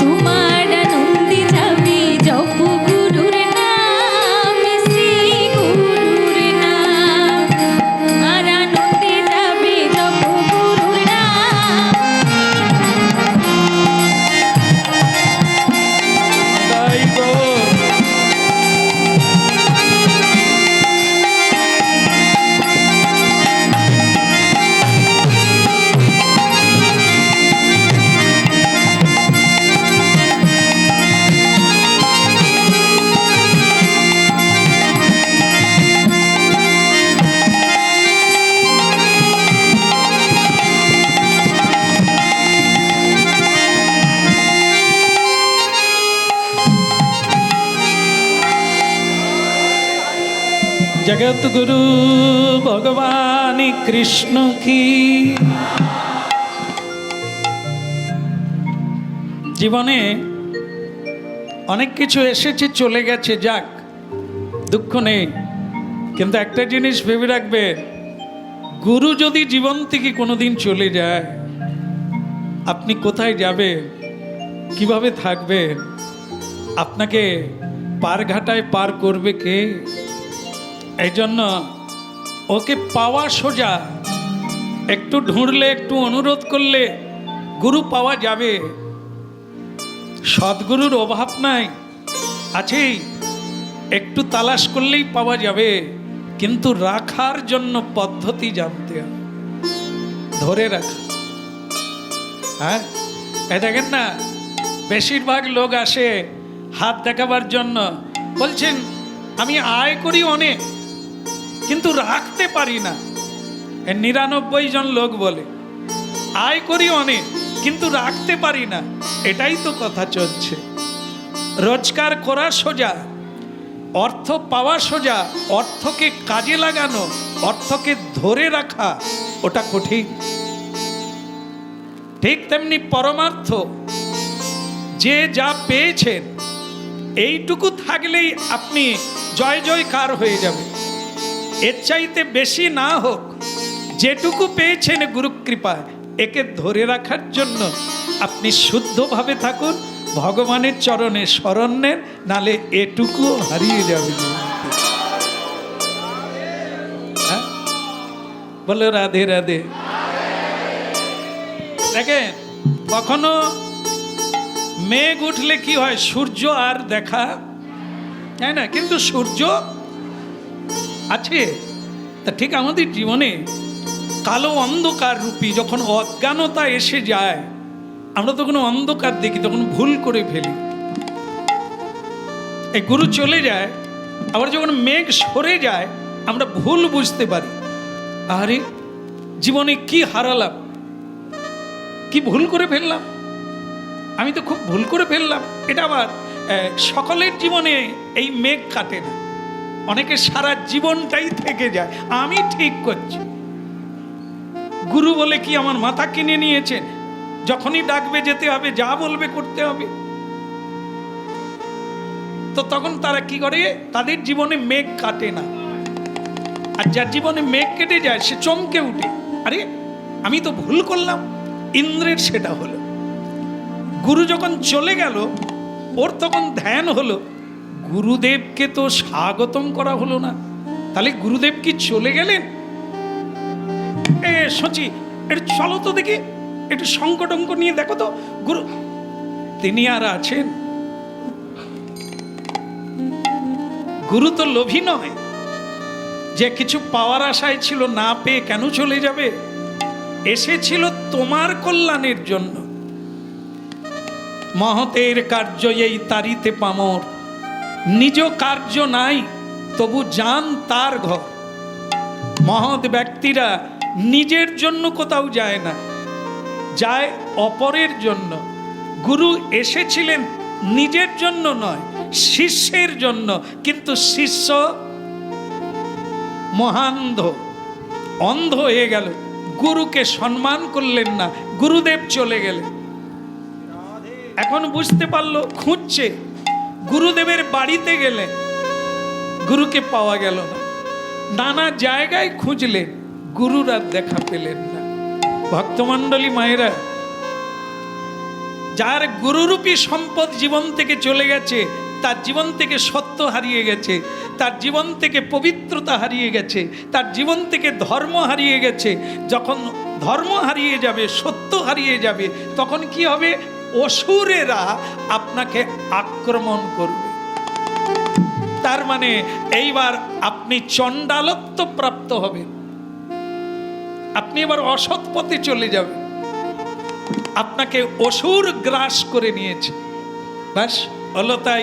তোমার আনন্দে যাবে জপ গুরুর নাম, শ্রী গুরুর নাম। আর আনন্দে যাবে জপ গুরুর নাম। তাই গো জগৎ গুরু ভগবান কৃষ্ণ কি। জীবনে অনেক কিছু এসেছে চলে গেছে, যাক দুঃখ নেই, কিন্তু একটা জিনিস ভেবে রাখবে, গুরু যদি জীবন থেকে কোনোদিন চলে যায়, আপনি কোথায় যাবে, কিভাবে থাকবে, আপনাকে পার ঘাটায় পার করবে কে? এই জন্য ওকে পাওয়া সোজা, একটু ঢুঁড়লে একটু অনুরোধ করলে গুরু পাওয়া যাবে। সদ্গুরুর অভাব নাই, আছেই, একটু তালাশ করলেই পাওয়া যাবে, কিন্তু রাখার জন্য পদ্ধতি জানতে হবে, ধরে রাখা। হ্যাঁ, এই দেখেন না, বেশিরভাগ লোক আসে হাত দেখাবার জন্য, বলছেন আমি আয় করি অনেক কিন্তু রাখতে পারি না। 99 জন লোক বলে আয় করি অনেক কিন্তু রাখতে পারি না। এটাই তো কথা চলছে। রোজগার করা সোজা, অর্থ পাওয়া সোজা, অর্থকে কাজে লাগানো, অর্থকে ধরে রাখা ওটা কঠিন। ঠিক তেমনি পরমার্থ, যে যা পেয়েছেন এইটুকু থাকলেই আপনি জয় জয়কার হয়ে যাবে। এর চাইতে বেশি না হোক, যেটুকু পেয়েছেন গুরু কৃপায়, একে ধরে রাখার জন্য আপনি শুদ্ধভাবে থাকুন, ভগবানের চরণে শরণ নেন, নালে এটুকু হারিয়ে যাবে। হ্যাঁ, বলো রাধে রাধে। দেখেন, কখনো মেঘ উঠলে কি হয়, সূর্য আর দেখা যায় না, কিন্তু সূর্য আছে। তা ঠিক আমাদের জীবনে কালো অন্ধকার রূপী যখন অজ্ঞানতা এসে যায়, আমরা তখন অন্ধকার দেখি, তখন ভুল করে ফেলি। এই গুরু চলে যায়, আবার যখন মেঘ সরে যায় আমরা ভুল বুঝতে পারি, আরে জীবনে কি হারালাম, কি ভুল করে ফেললাম, আমি তো খুব ভুল করে ফেললাম। এটা আবার সকলের জীবনে এই মেঘ কাটে না, অনেকে সারা জীবনটাই থেকে যায় আমি ঠিক করছি। গুরু বলে কি আমার মাথা কিনে নিয়েছেন, যখনই ডাকবে যেতে হবে, যা বলবে করতে হবে। তো তখন তারা কি করে, তাদের জীবনে মেঘ কাটে না। আর যার জীবনে মেঘ কেটে যায় সে চমকে উঠে, আরে আমি তো ভুল করলাম। ইন্দ্রের সেটা হলো। গুরু যখন চলে গেল ওর তখন ধ্যান হলো, গুরুদেবকে তো স্বাগতম করা হলো না, তাহলে গুরুদেব কি চলে গেলেন? সচি একটু চলো তো দেখি, একটু সংকট অঙ্ক নিয়ে দেখো তো গুরু তিনি আর আছেন? গুরু তো লোভী নয় যে কিছু পাওয়ার আশায় ছিল, না পেয়ে কেন চলে যাবে। এসেছিল তোমার কল্যাণের জন্য। মহতের কার্য এই তারিতে পামর, নিজ কার্য নাই তবু যান তার ঘর। মহৎ ব্যক্তিরা নিজের জন্য কোথাও যায় না, যায় অপরের জন্য। গুরু এসেছিলেন নিজের জন্য নয়, শিষ্যের জন্য, কিন্তু শিষ্য মহান্ধ, অন্ধ হয়ে গেল, গুরুকে সম্মান করলেন না, গুরুদেব চলে গেলেন। এখন বুঝতে পারলো, খুঁজছে, গুরুদেবের বাড়িতে গেলেন, গুরুকে পাওয়া গেল না, নানা জায়গায় খুঁজলেন, গুরুর আর দেখা পেলেন না। ভক্তমণ্ডলী মায়েরা, যার গুরুরূপী সম্পদ জীবন থেকে চলে গেছে, তার জীবন থেকে সত্য হারিয়ে গেছে, তার জীবন থেকে পবিত্রতা হারিয়ে গেছে, তার জীবন থেকে ধর্ম হারিয়ে গেছে। যখন ধর্ম হারিয়ে যাবে, সত্য হারিয়ে যাবে, তখন কি হবে? অসুরেরা আপনাকে আক্রমণ করবে। তার মানে এইবার আপনি চণ্ডালত্ব প্রাপ্ত হবেন, আপনি এবার অসৎ পথে চলে যাবেন, আপনাকে অসুর গ্রাস করে নিয়েছে। ব্যাস হলো তাই,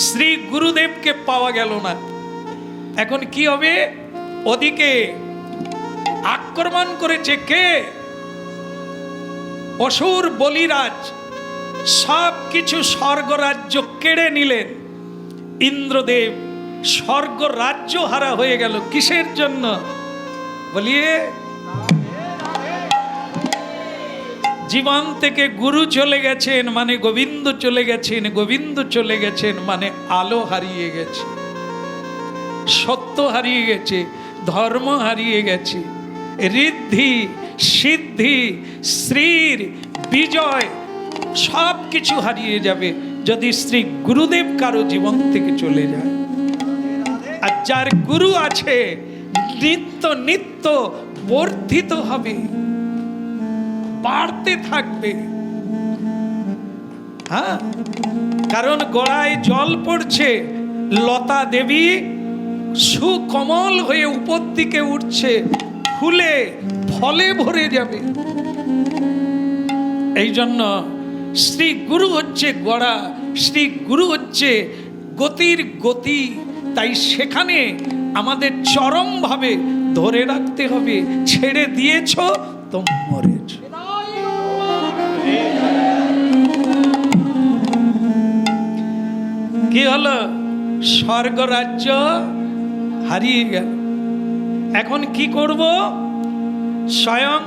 শ্রী গুরুদেবকে পাওয়া গেল না। এখন কি হবে? ওদিকে আক্রমণ করেছে কে? অসুর বলিরাজ সব কিছু স্বর্গরাজ্য কেড়ে নিলেন। ইন্দ্রদেব স্বর্গ রাজ্য হারা হয়ে গেল। কিসের জন্য বলিয়ে? জীবন থেকে গুরু চলে গেছেন মানে গোবিন্দ চলে গেছেন, গোবিন্দ চলে গেছেন মানে আলো হারিয়ে গেছে, সত্য হারিয়ে গেছে, ধর্ম হারিয়ে গেছে, ঋদ্ধি সিদ্ধি শ্রীর বিজয় সব কিছু হারিয়ে যাবে যদি শ্রী গুরুদেব কারো জীবন থেকে চলে যায়। আর যার গুরু আছে নিত্য নিত্য বর্ধিত হবে, বাড়তে থাকবে। হ্যাঁ, কারণ গড়ায় জল পড়ছে, লতা দেবী সুকমল হয়ে উপর দিকে উঠছে, ফুলে ফলে ভরে যাবে। এই জন্য শ্রী গুরু হচ্ছে গড়া, শ্রী গুরু হচ্ছে গতির গতি। তাই সেখানে আমাদের চরমভাবে ধরে রাখতে হবে। ছেড়ে দিয়েছ তো মরেছ। কি হলো? স্বর্গরাজ্য হারিয়ে গেল। এখন কি করব? স্বয়ং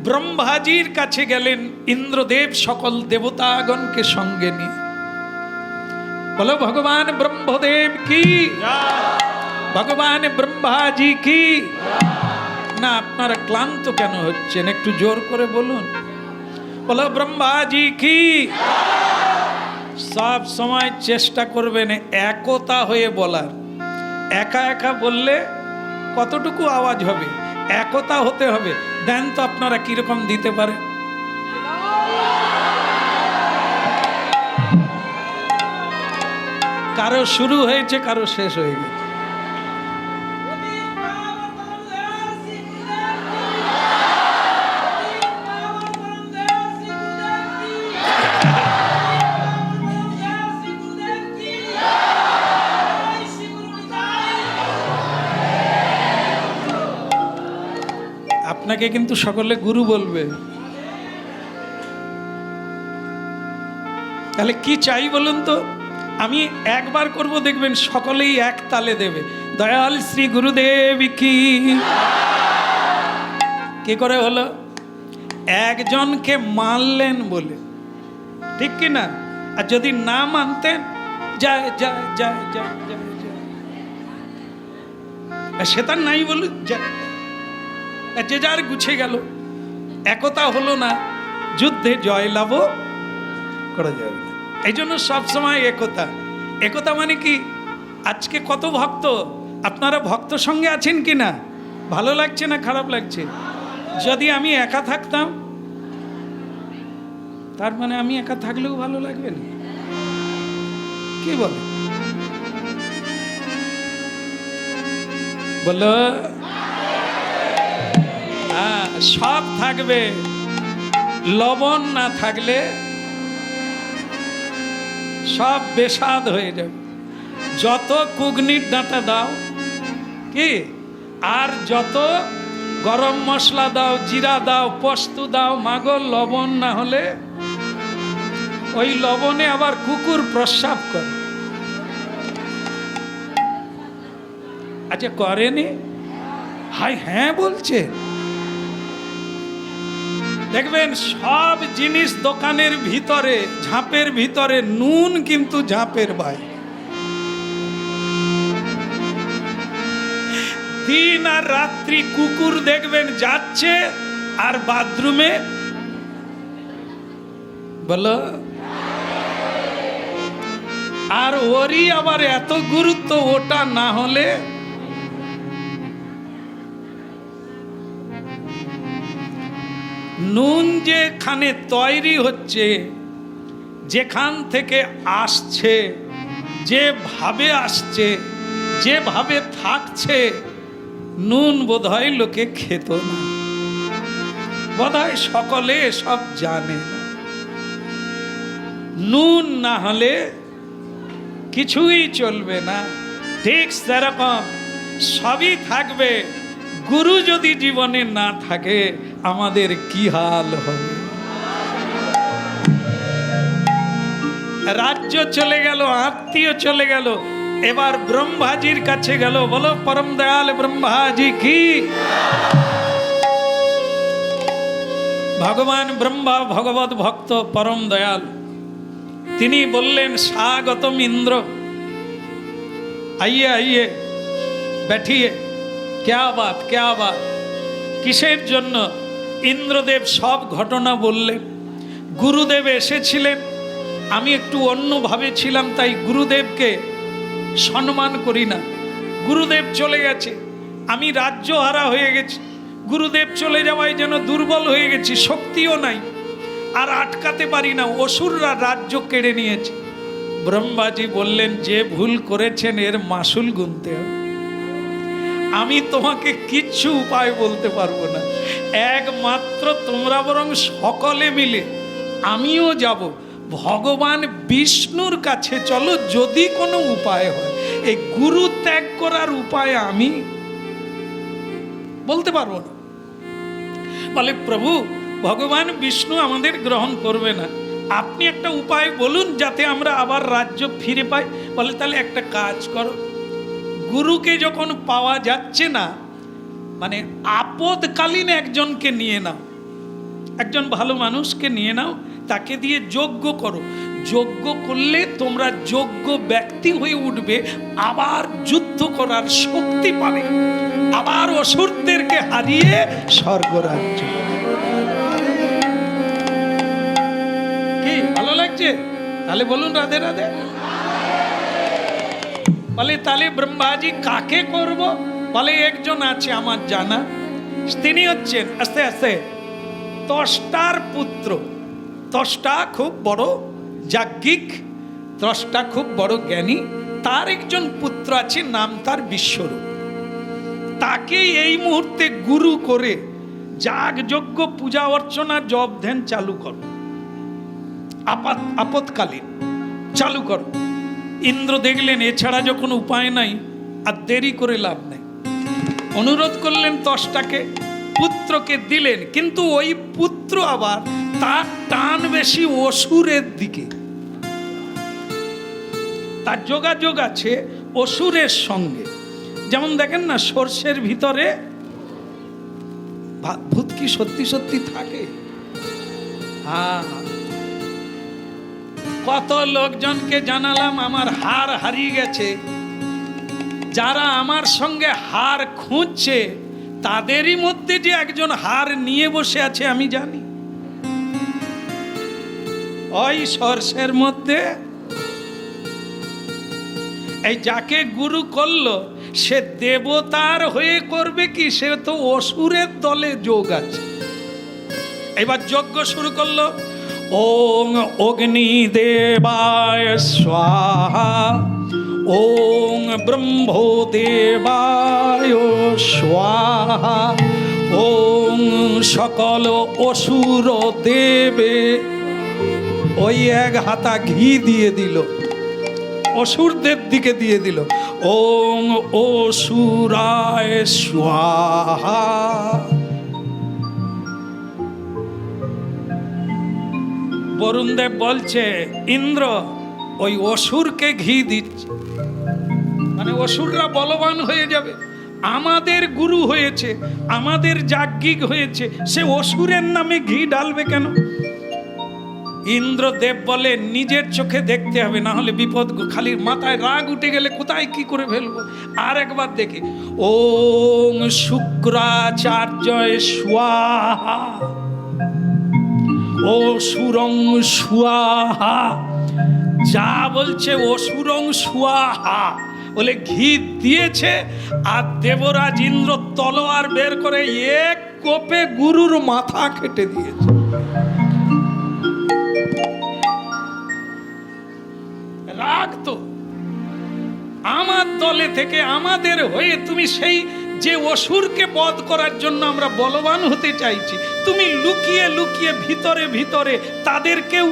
ব্রহ্মাজির কাছে গেলেন ইন্দ্রদেব সকল দেবতাগণকে সঙ্গে নিয়ে। বলো ভগবান ব্রহ্মদেব কি, ভগবান ব্রহ্মাজি কি। না, আপনারা ক্লান্ত কেন হচ্ছেন? একটু জোর করে বলুন। বলো ব্রহ্মাজি কি। সব সময় চেষ্টা করবেন একতা হয়ে বলার। একা একা বললে কতটুকু আওয়াজ হবে? একতা হতে হবে। দেন তো আপনারা কিরকম দিতে পারে। কারো শুরু হয়েছে, কারো শেষ হয়ে গেছে। আপনাকে কিন্তু সকলে গুরু বলবে। তাহলে কি চাই বলুন তো? আমি একবার করব, দেখবেন সকলেই এক তালে দেবে, দয়াল শ্রী গুরুদেব কি। কি করে হলো? একজনকে মানলেন বলে, ঠিক কি না? আর যদি না মানতেন, যায় যায় যায় যায় যায় যায়, সেটা নাই বলু, যে যার গুছে গেল, একতা হলো না, যুদ্ধে জয়লাভ করা যাবে না। এই জন্য সবসময় একতা। একতা মানে কি? আজকে কত ভক্ত, আপনারা ভক্ত সঙ্গে আছেন কি না? ভালো লাগছে না খারাপ লাগছে? যদি আমি একা থাকতাম, তার মানে আমি একা থাকলেও ভালো লাগবে না? কি বলে বলো? হ্যাঁ, সব থাকবে, লবণ না থাকলে সব বেস্বাদ হয়ে যাবে। যত কুগনির ডাঁটা দাও কি, আর যত গরম মশলা দাও, জিরা দাও, পোস্ত দাও, মাগো লবণ না হলে ওই লবণে আবার কুকুর প্রস্রাব করে। আচ্ছা করেনি? হাই হ্যাঁ বলছে। দেখবেন সব জিনিস দোকানের ভিতরে, ঝাঁপের ভিতরে, নুন কিন্তু ঝাঁপের বাইরে। দিন আর রাত্রি কুকুর দেখবেন যাচ্ছে আর বাথরুমে, বলো, আর ওরই আবার এত গুরুত্ব, ওটা না হলে নুন যেখানে তৈরি হচ্ছে, যেখান থেকে আসছে, যেভাবে আসছে, যেভাবে থাকছে, নুন বোধহয় লোকে খেত না, বোধহয় সকলে সব জানে না। নুন না হলে কিছুই চলবে না। ঠিক সেরকম সবই থাকবে, গুরু যদি জীবনে না থাকে আমাদের কি হাল হবে? রাজ্য চলে গেল, আত্মীয় চলে গেল, এবার ব্রহ্মাজির কাছে গেল। বলো পরম দয়াল ব্রহ্মাজি কি। ভগবান ব্রহ্মা ভগবত ভক্ত পরম দয়াল, তিনি বললেন স্বাগতম ইন্দ্র, आइए आइए बैठिए। क्या बात क्या बात, কিসের জন্য? ইন্দ্রদেব সব ঘটনা বললেন। গুরুদেব এসেছিলেন, আমি একটু অন্যভাবে ছিলাম, তাই গুরুদেবকে সম্মান করি না। গুরুদেব চলে গেছে, আমি রাজ্যহারা হয়ে গেছি। গুরুদেব চলে যাওয়ায় যেন দুর্বল হয়ে গেছি, শক্তিও নাই, আর আটকাতে পারি না, অসুররা রাজ্য কেড়ে নিয়েছে। ব্রহ্মাজি বললেন, যে ভুল করেছেন এর মাসুল গুনতে হবে। আমি তোমাকে কিচ্ছু উপায় বলতে পারবো না, একমাত্র তোমরা বরং সকলে মিলে, আমিও যাব, ভগবান বিষ্ণুর কাছে চলো, যদি কোনো উপায় হয়। এই গুরু ত্যাগ করার উপায় আমি বলতে পারবো না। বলে প্রভু, ভগবান বিষ্ণু আমাদের গ্রহণ করবে না, আপনি একটা উপায় বলুন যাতে আমরা আবার রাজ্য ফিরে পাই। বলে তাহলে একটা কাজ করো, গুরুকে যখন পাওয়া যাচ্ছে না, মানে আপদকালীন একজনকে নিয়ে নাও, একজন ভালো মানুষকে নিয়ে নাও, তাকে দিয়ে যজ্ঞ করো। যজ্ঞ করলে তোমরা যোগ্য ব্যক্তি হয়ে উঠবে, আবার যুদ্ধ করার শক্তি পাবে, আবার অসুরদেরকে হারিয়ে স্বর্গরাজ্য। কি ভালো লাগছে? তাহলে বলুন রাধে রাধে। বলে তাহলে ব্রহ্মাজি কাকে করব? বলে একজন আছে আমার জানা, তিনি হচ্ছেন আস্তে আস্তে ত্বষ্টার পুত্র। ত্বষ্টা খুব বড় যাজ্ঞিক, ত্বষ্টা খুব বড় জ্ঞানী, তার একজন পুত্র আছে, নাম তার বিশ্বরূপ। তাকে এই মুহূর্তে গুরু করে যাগ যজ্ঞ পূজা অর্চনা জপ ধ্যান চালু করো, আপৎকালীন চালু করো। ইন্দ্র দেখলেন এছাড়া যখন উপায় নাই, আর দেরি করে লাভ নেই, অনুরোধ করলেন ত্বষ্টাকে, পুত্রকে দিলেন, কিন্তু ওই পুত্র আবার তার টান বেশি অসুরের দিকে, তার যোগাযোগ আছে অসুরের সঙ্গে। যেমন দেখেন না, সর্ষের ভিতরে ভূত কি সত্যি সত্যি থাকে? হ্যাঁ, কত লোকজনকে জানালাম আমার হার হারিয়ে গেছে, যারা আমার সঙ্গে হার খুঁজছে তাদেরই মধ্যে যে একজন হার নিয়ে বসে আছে আমি জানি। ওই সর্ষের মধ্যে এই যাকে গুরু করলো সে দেবতার হয়ে করবে কি? সে তো অসুরের দলে যোগ আছে। এবার যজ্ঞ শুরু করলো, ওং অগ্নিদেবায় স্বাহা, ওং ব্রহ্মদেবায় স্বাহা, ওং সকল অসুর দেবে। ওই এক হাতা ঘি দিয়ে দিল, অসুরদের দিকে দিয়ে দিল। ওং অসুরায় স্বাহা। বরুণদেব বলছে ইন্দ্র ওই অসুরকে ঘি দিচ্ছে, মানে অসুররা বলবান হয়ে যাবে। আমাদের গুরু হয়েছে, আমাদের যাজ্ঞিক হয়েছে, সে অসুরের নামে ঘি ঢালবে কেন? ইন্দ্রদেব বলে নিজের চোখে দেখতে হবে, না হলে বিপদ। খালি মাথায় রাগ উঠে গেলে কোথায় কি করে ফেলবো। আর একবার দেখি, ওং শুক্রাচার্যয় স্বাহা, অসুরং স্বাহা। যা বলছে অসুরং স্বাহা বলে ঘি দিয়েছে, আর দেবরাজ ইন্দ্র তলোয়ার বের করে এক কোপে গুরুর মাথা কেটে দিয়েছে। রাগ তো আমার দলে থেকে আমাদের হয়ে তুমি সেই যে অসুরকে বধ করার জন্য আমরা বলবান হতে চাইছি, তুমি লুকিয়ে লুকিয়ে ভিতরে ভিতরে তাদেরকেও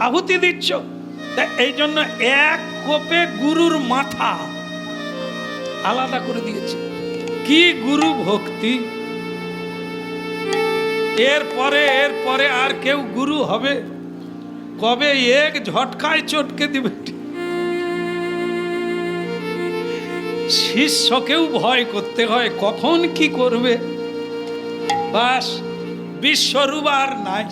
আহুতি দিচ্ছ। এই জন্য এক কোপে গুরুর মাথা আলাদা করে দিয়েছে। কি গুরু ভক্তি! এরপরে আর কেউ গুরু হবে কবে? এক ঝটকায় চটকে দিবে। শিষ্যকেও ভয় করতে হয়, কখন কি করবে। বাস, বিশ্বরূপ আর নাই।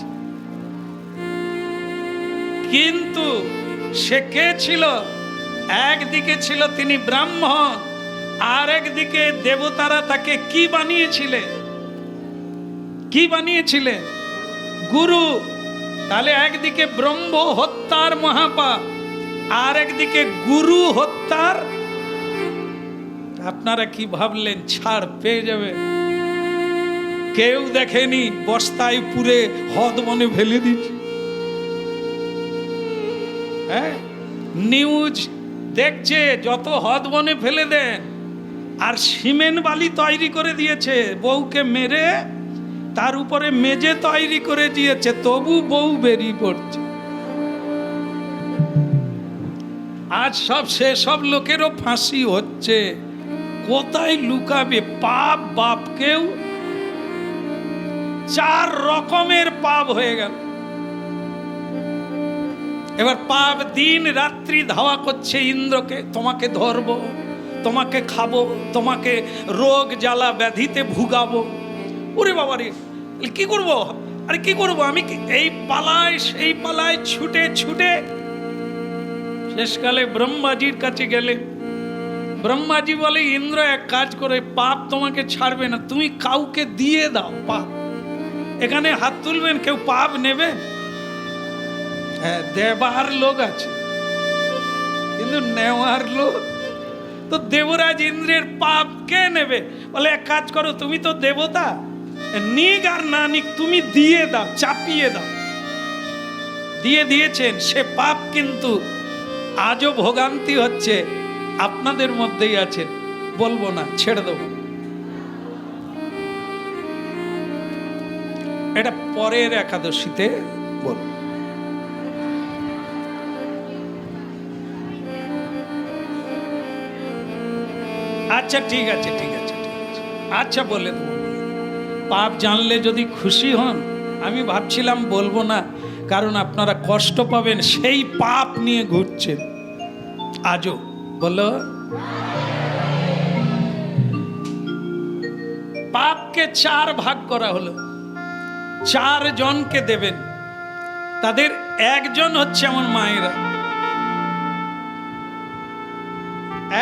কিন্তু সে কে ছিল? একদিকে ছিল তিনি ব্রাহ্মণ, আর একদিকে দেবতারা তাকে কি বানিয়েছিলেন? কি বানিয়েছিলেন? গুরু। তাহলে একদিকে ব্রহ্ম হত্যার মহাপাপ, আর একদিকে গুরু হত্যার। আপনারা কি ভাবলেন ছাড় পেয়ে যাবে? কেউ দেখেনি বস্তায় পুরে হদ বনে ফেলে দিচ্ছে। হ্যাঁ, নিউজ দেখছে যত হদ বনে ফেলে দেন। আর সিমেন্ট বালি তৈরি করে দিয়েছে, বউকে মেরে তার উপরে মেজে তৈরি করে দিয়েছে, তবু বউ বেরিয়ে পড়ছে। আজ সব সেসব লোকেরও ফাঁসি হচ্ছে। কোথায় লুকাবে? পাপ বাপকেও, 4 রকমের পাপ হয়ে গেল। এবার পাপ দিন রাত্রি ধাওয়া করছে ইন্দ্রকে, তোমাকে ধরবো, তোমাকে খাবো, তোমাকে রোগ জ্বালা ব্যাধিতে ভুগাবো। ওরে বাবারে, কি করবো? আরে কি করবো আমি? এই পালায় সেই পালায় ছুটে ছুটে শেষকালে ব্রহ্মাজির কাছে গেলে ব্রহ্মাজি বলে ইন্দ্র এক কাজ করে, পাপ তোমাকে ছাড়বে না, তুমি কাউকে দিয়ে দাও পাপ। এখানে হাত তুলবেন, কেউ পাপ নেবে? হ্যাঁ, দেবার লোক আছে, কিন্তু নেওয়ার লোক তো দেবরাজ ইন্দ্রের পাপ কে নেবে? বলে এক কাজ করো, তুমি তো দেবতা, নিক আর না নিক তুমি দিয়ে দাও, চাপিয়ে দাও। দিয়ে দিয়েছেন, সে পাপ কিন্তু আজও ভোগান্তি হচ্ছে। আপনাদের মধ্যেই আছেন, বলবো না, ছেড়ে দেবো। এটা পরের একাদশীতে বলবো। আচ্ছা ঠিক আছে, ঠিক আছে, ঠিক আছে, আচ্ছা বলে দেবো। পাপ জানলে যদি খুশি হন, আমি ভাবছিলাম বলবো না, কারণ আপনারা কষ্ট পাবেন, সেই পাপ নিয়ে ঘুরছেন আজও। বলো, পাপকে 4 ভাগ করা হলো, 4 জনকে দেবেন। তাদের একজন হচ্ছে আমার মায়েরা।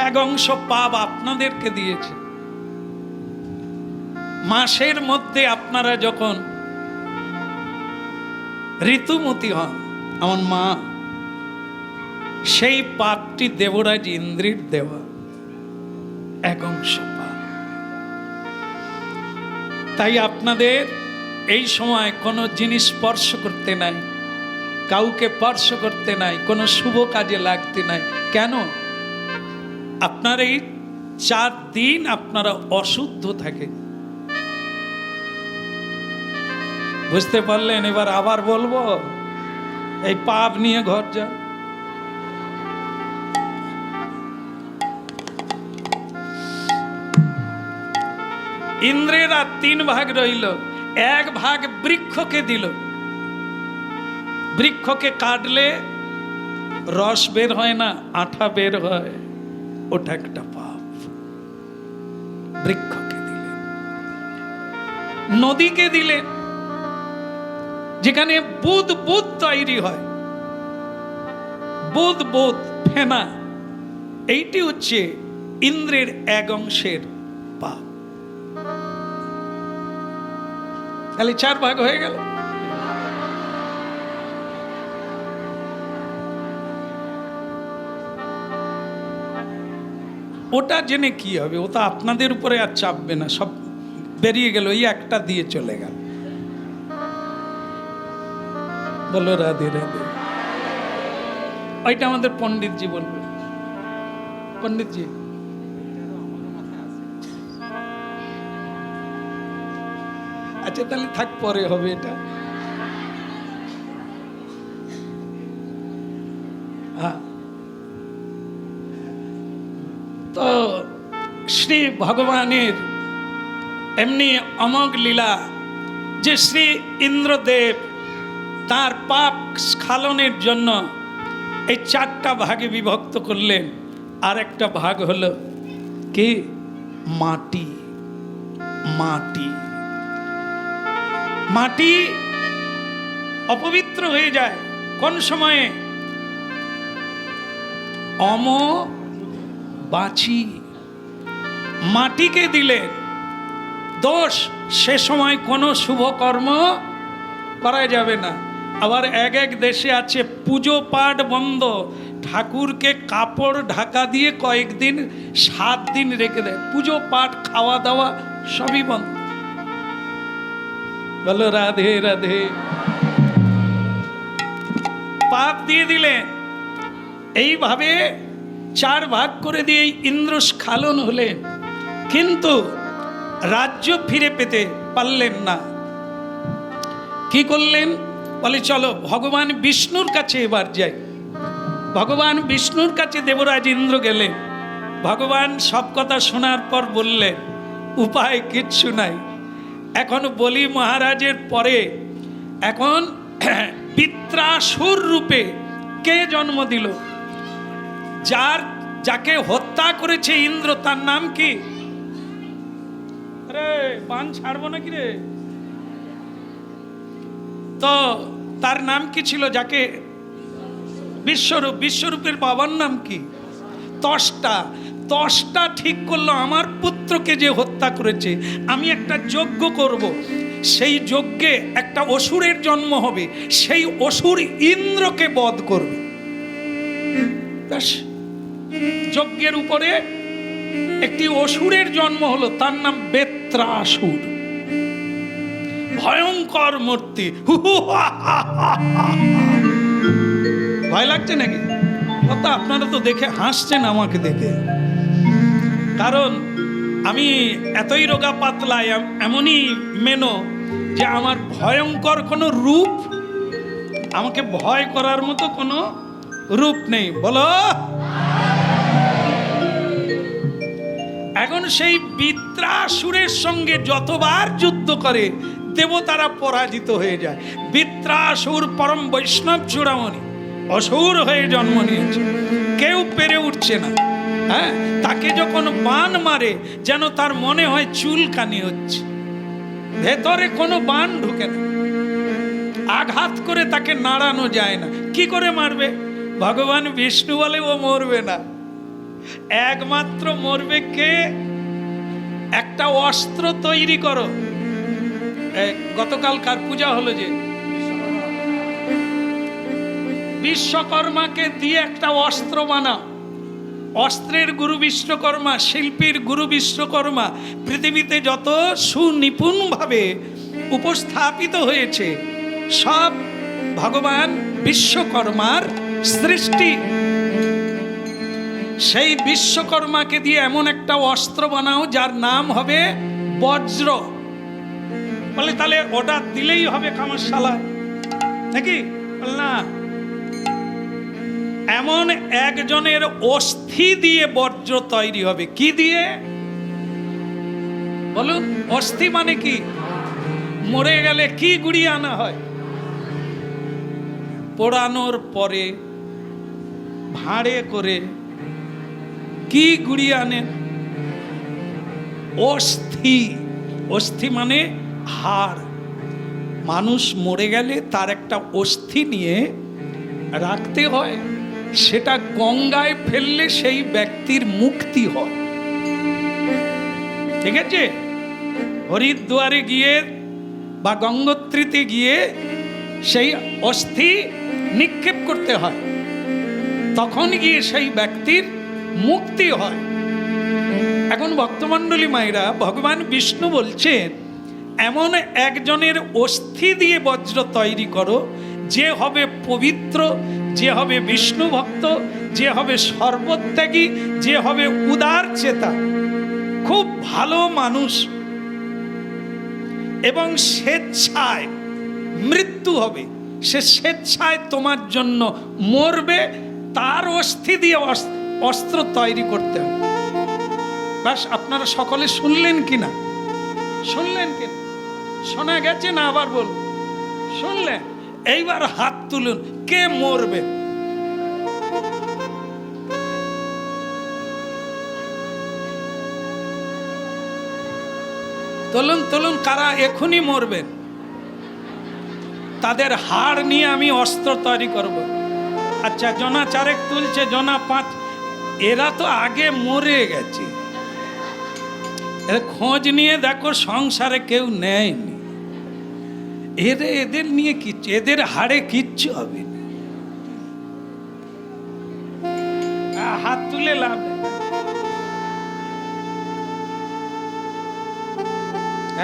1 অংশ পাপ আপনাদেরকে দিয়েছে। মাসের মধ্যে আপনারা যখন ঋতুমতী হন, আমার মা, সেই পাপটি দেবরাজ ইন্দ্রের দেওয়া 1 অংশ পাপ। তাই আপনাদের এই সময় কোনো জিনিস স্পর্শ করতে নাই, কাউকে স্পর্শ করতে নাই, কোনো শুভ কাজে লাগতে নাই। কেন? আপনার এই 4 দিন আপনারা অশুদ্ধ থাকে। বুঝতে পারলেন? এবার আবার বলবো, এই পাপ নিয়ে ঘর যান। ইন্দ্রের আর 3 ভাগ রইল। 1 ভাগ বৃক্ষকে দিল। বৃক্ষকে কাটলে রস বের হয় না, আঠা বের হয়, ওটা একটা পাপ। বৃক্ষকে দিলেন। নদীকে দিলেন, যেখানে বুদ বুদ তৈরি হয়, বুদ বুদ ফেনা, এইটি হচ্ছে ইন্দ্রের 1 অংশের পাপ। তাহলে 4 ভাগ হয়ে গেল। ওটা জেনে কি হবে? ওটা আপনাদের উপরে আর চাপবে না, সব বেরিয়ে গেল, এই একটা দিয়ে চলে গেল। বলো রাধে রাধে। ওইটা আমাদের পণ্ডিতজি বলবে। পণ্ডিতজি, আচ্ছা তাহলে থাক, পরে হবে এটা। হ্যাঁ, তো শ্রী ভগবানের এমনি অমোঘ লীলা যে শ্রী ইন্দ্রদেব তার পাপ স্খলনের জন্য এই 4টা ভাগে বিভক্ত করলেন। আর একটা ভাগ হলো কি? মাটি। মাটি মাটি অপবিত্র হয়ে যায় কোন সময়ে? অম্বুবাচী। মাটিকে দিলেন দোষ, সে সময় কোনো শুভ কর্ম করা যাবে না। আবার এক দেশে আছে পুজো পাঠ বন্ধ, ঠাকুরকে কাপড় ঢাকা দিয়ে কয়েকদিন 7 দিন রেখে দেয়, পুজো পাঠ খাওয়া দাওয়া সবই বন্ধ। বলো রাধে রাধে। পাপ দিয়ে দিলেন। এইভাবে 4 ভাগ করে দিয়ে ইন্দ্র স্খলন হলেন, কিন্তু রাজ্য ফিরে পেতে পারলেন না। কি করলেন? বলে চলো ভগবান বিষ্ণুর কাছে এবার যাই। ভগবান বিষ্ণুর কাছে দেবরাজ ইন্দ্র গেলেন। ভগবান সব কথা শোনার পর বললেন উপায় কিচ্ছু নাই। এখন বলি মহারাজের পরে এখন পিত্রাসুর রূপে কে জন্ম দিল? যাকে হত্যা করেছে ইন্দ্র, তার নাম কি? আরে বান ছাড়বো নাকি রে? তো তার নাম কি ছিল? যাকে বিশ্বরূপ, বিশ্বরূপের বাবার নাম কি? ত্বষ্টা। ত্বষ্টা ঠিক করলো আমার পুত্রকে যে হত্যা করেছে, আমি একটা যজ্ঞ করব। সেই যজ্ঞে একটা অসুরের জন্ম হবে, সেই অসুর ইন্দ্রকে বধ করবে। যজ্ঞের উপরে একটি অসুরের জন্ম হলো, তার নাম বেত্রাসুর। ভয়ঙ্কর মূর্তি। ভয় লাগছে নাকি? কথা আপনারা তো দেখে হাসছেন আমাকে দেখে, কারণ আমি এতই রোগা পাতলা, এমনই মেনো যে আমার ভয়ঙ্কর কোনো রূপ, আমাকে ভয় করার মতো কোনো রূপ নেই। বলো। এখন সেই বৃত্রাসুরের সঙ্গে যতবার যুদ্ধ করে দেবতারা পরাজিত হয়ে যায়। বৃত্রাসুর পরম বৈষ্ণব চূড়ামণি, অসুর হয়ে জন্ম নিয়েছে, কেউ পেরে উঠছে না। হ্যাঁ, তাকে যখন বাণ মারে যেন তার মনে হয় চুলকানি হচ্ছে, ভেতরে কোনো বাণ ঢুকে না, আঘাত করে তাকে নাড়ানো যায় না। কি করে মারবে? ভগবান বিষ্ণু বলে ও মরবে না, একমাত্র মরবে কে? একটা অস্ত্র তৈরি করো। গতকাল কার পূজা হলো যে বিশ্বকর্মাকে দিয়ে একটা অস্ত্র বানাও। অস্ত্রের গুরু বিশ্বকর্মা, শিল্পীর গুরু বিশ্বকর্মা। পৃথিবীতে যত সুনিপুণভাবে উপস্থাপিত হয়েছে সব ভগবান বিশ্বকর্মার সৃষ্টি। সেই বিশ্বকর্মাকে দিয়ে এমন একটা অস্ত্র বানাও যার নাম হবে বজ্র। বলে তাহলে ওটা দিলেই হবে কামারশালায় নাকি? না, এমন একজনের অস্থি দিয়ে বজ্র তৈরি হবে। কি দিয়ে বলুন? অস্থি মানে কি? মরে গেলে কি গুড়িয়ে আনা হয়? পোড়ানোর পরে ভাঁড়ে করে কি গুড়িয়ে আনেন? অস্থি। অস্থি মানে হাড়। মানুষ মরে গেলে তার একটা অস্থি নিয়ে রাখতে হয়, সেটা গঙ্গায় ফেললে সেই ব্যক্তির মুক্তি হয়। ঠিক আছে? হরিদ্বারে গিয়ে বা গঙ্গোত্রীতে গিয়ে সেই অস্থি নিক্ষেপ করতে হয়, তখন গিয়ে সেই ব্যক্তির মুক্তি হয়। এখন ভক্তমণ্ডলী মায়েরা, ভগবান বিষ্ণু বলছেন এমন একজনের অস্থি দিয়ে বজ্র তৈরি করো যে হবে পবিত্র, যে হবে বিষ্ণু ভক্ত, যে হবে সর্বত্যাগী, যে হবে উদার চেতা, খুব ভালো মানুষ, এবং স্বেচ্ছায় মৃত্যু হবে। সে স্বেচ্ছায় তোমার জন্য মরবে, তার অস্থি দিয়ে অস্ত্র তৈরি করতে হবে। ব্যাস, আপনারা সকলে শুনলেন কিনা? শুনলেন কিনা? শোনা গেছে না? আবার বলুন, শুনলেন? এইবার হাত তুলুন, কে মরবে? তুলুন তুলুন, কারা এখনই মরবেন? তাদের হাড় নিয়ে আমি অস্ত্র তৈরি করব। আচ্ছা, জনা চারেক তুলছে, জনা 5। এরা তো আগে মরে গেছে। খোঁজ নিয়ে দেখো সংসারে কেউ নেয়নি। এদের নিয়ে কিচ্ছু, এদের হাড়ে কিচ্ছু হবে না। হাত তুলে লাভ।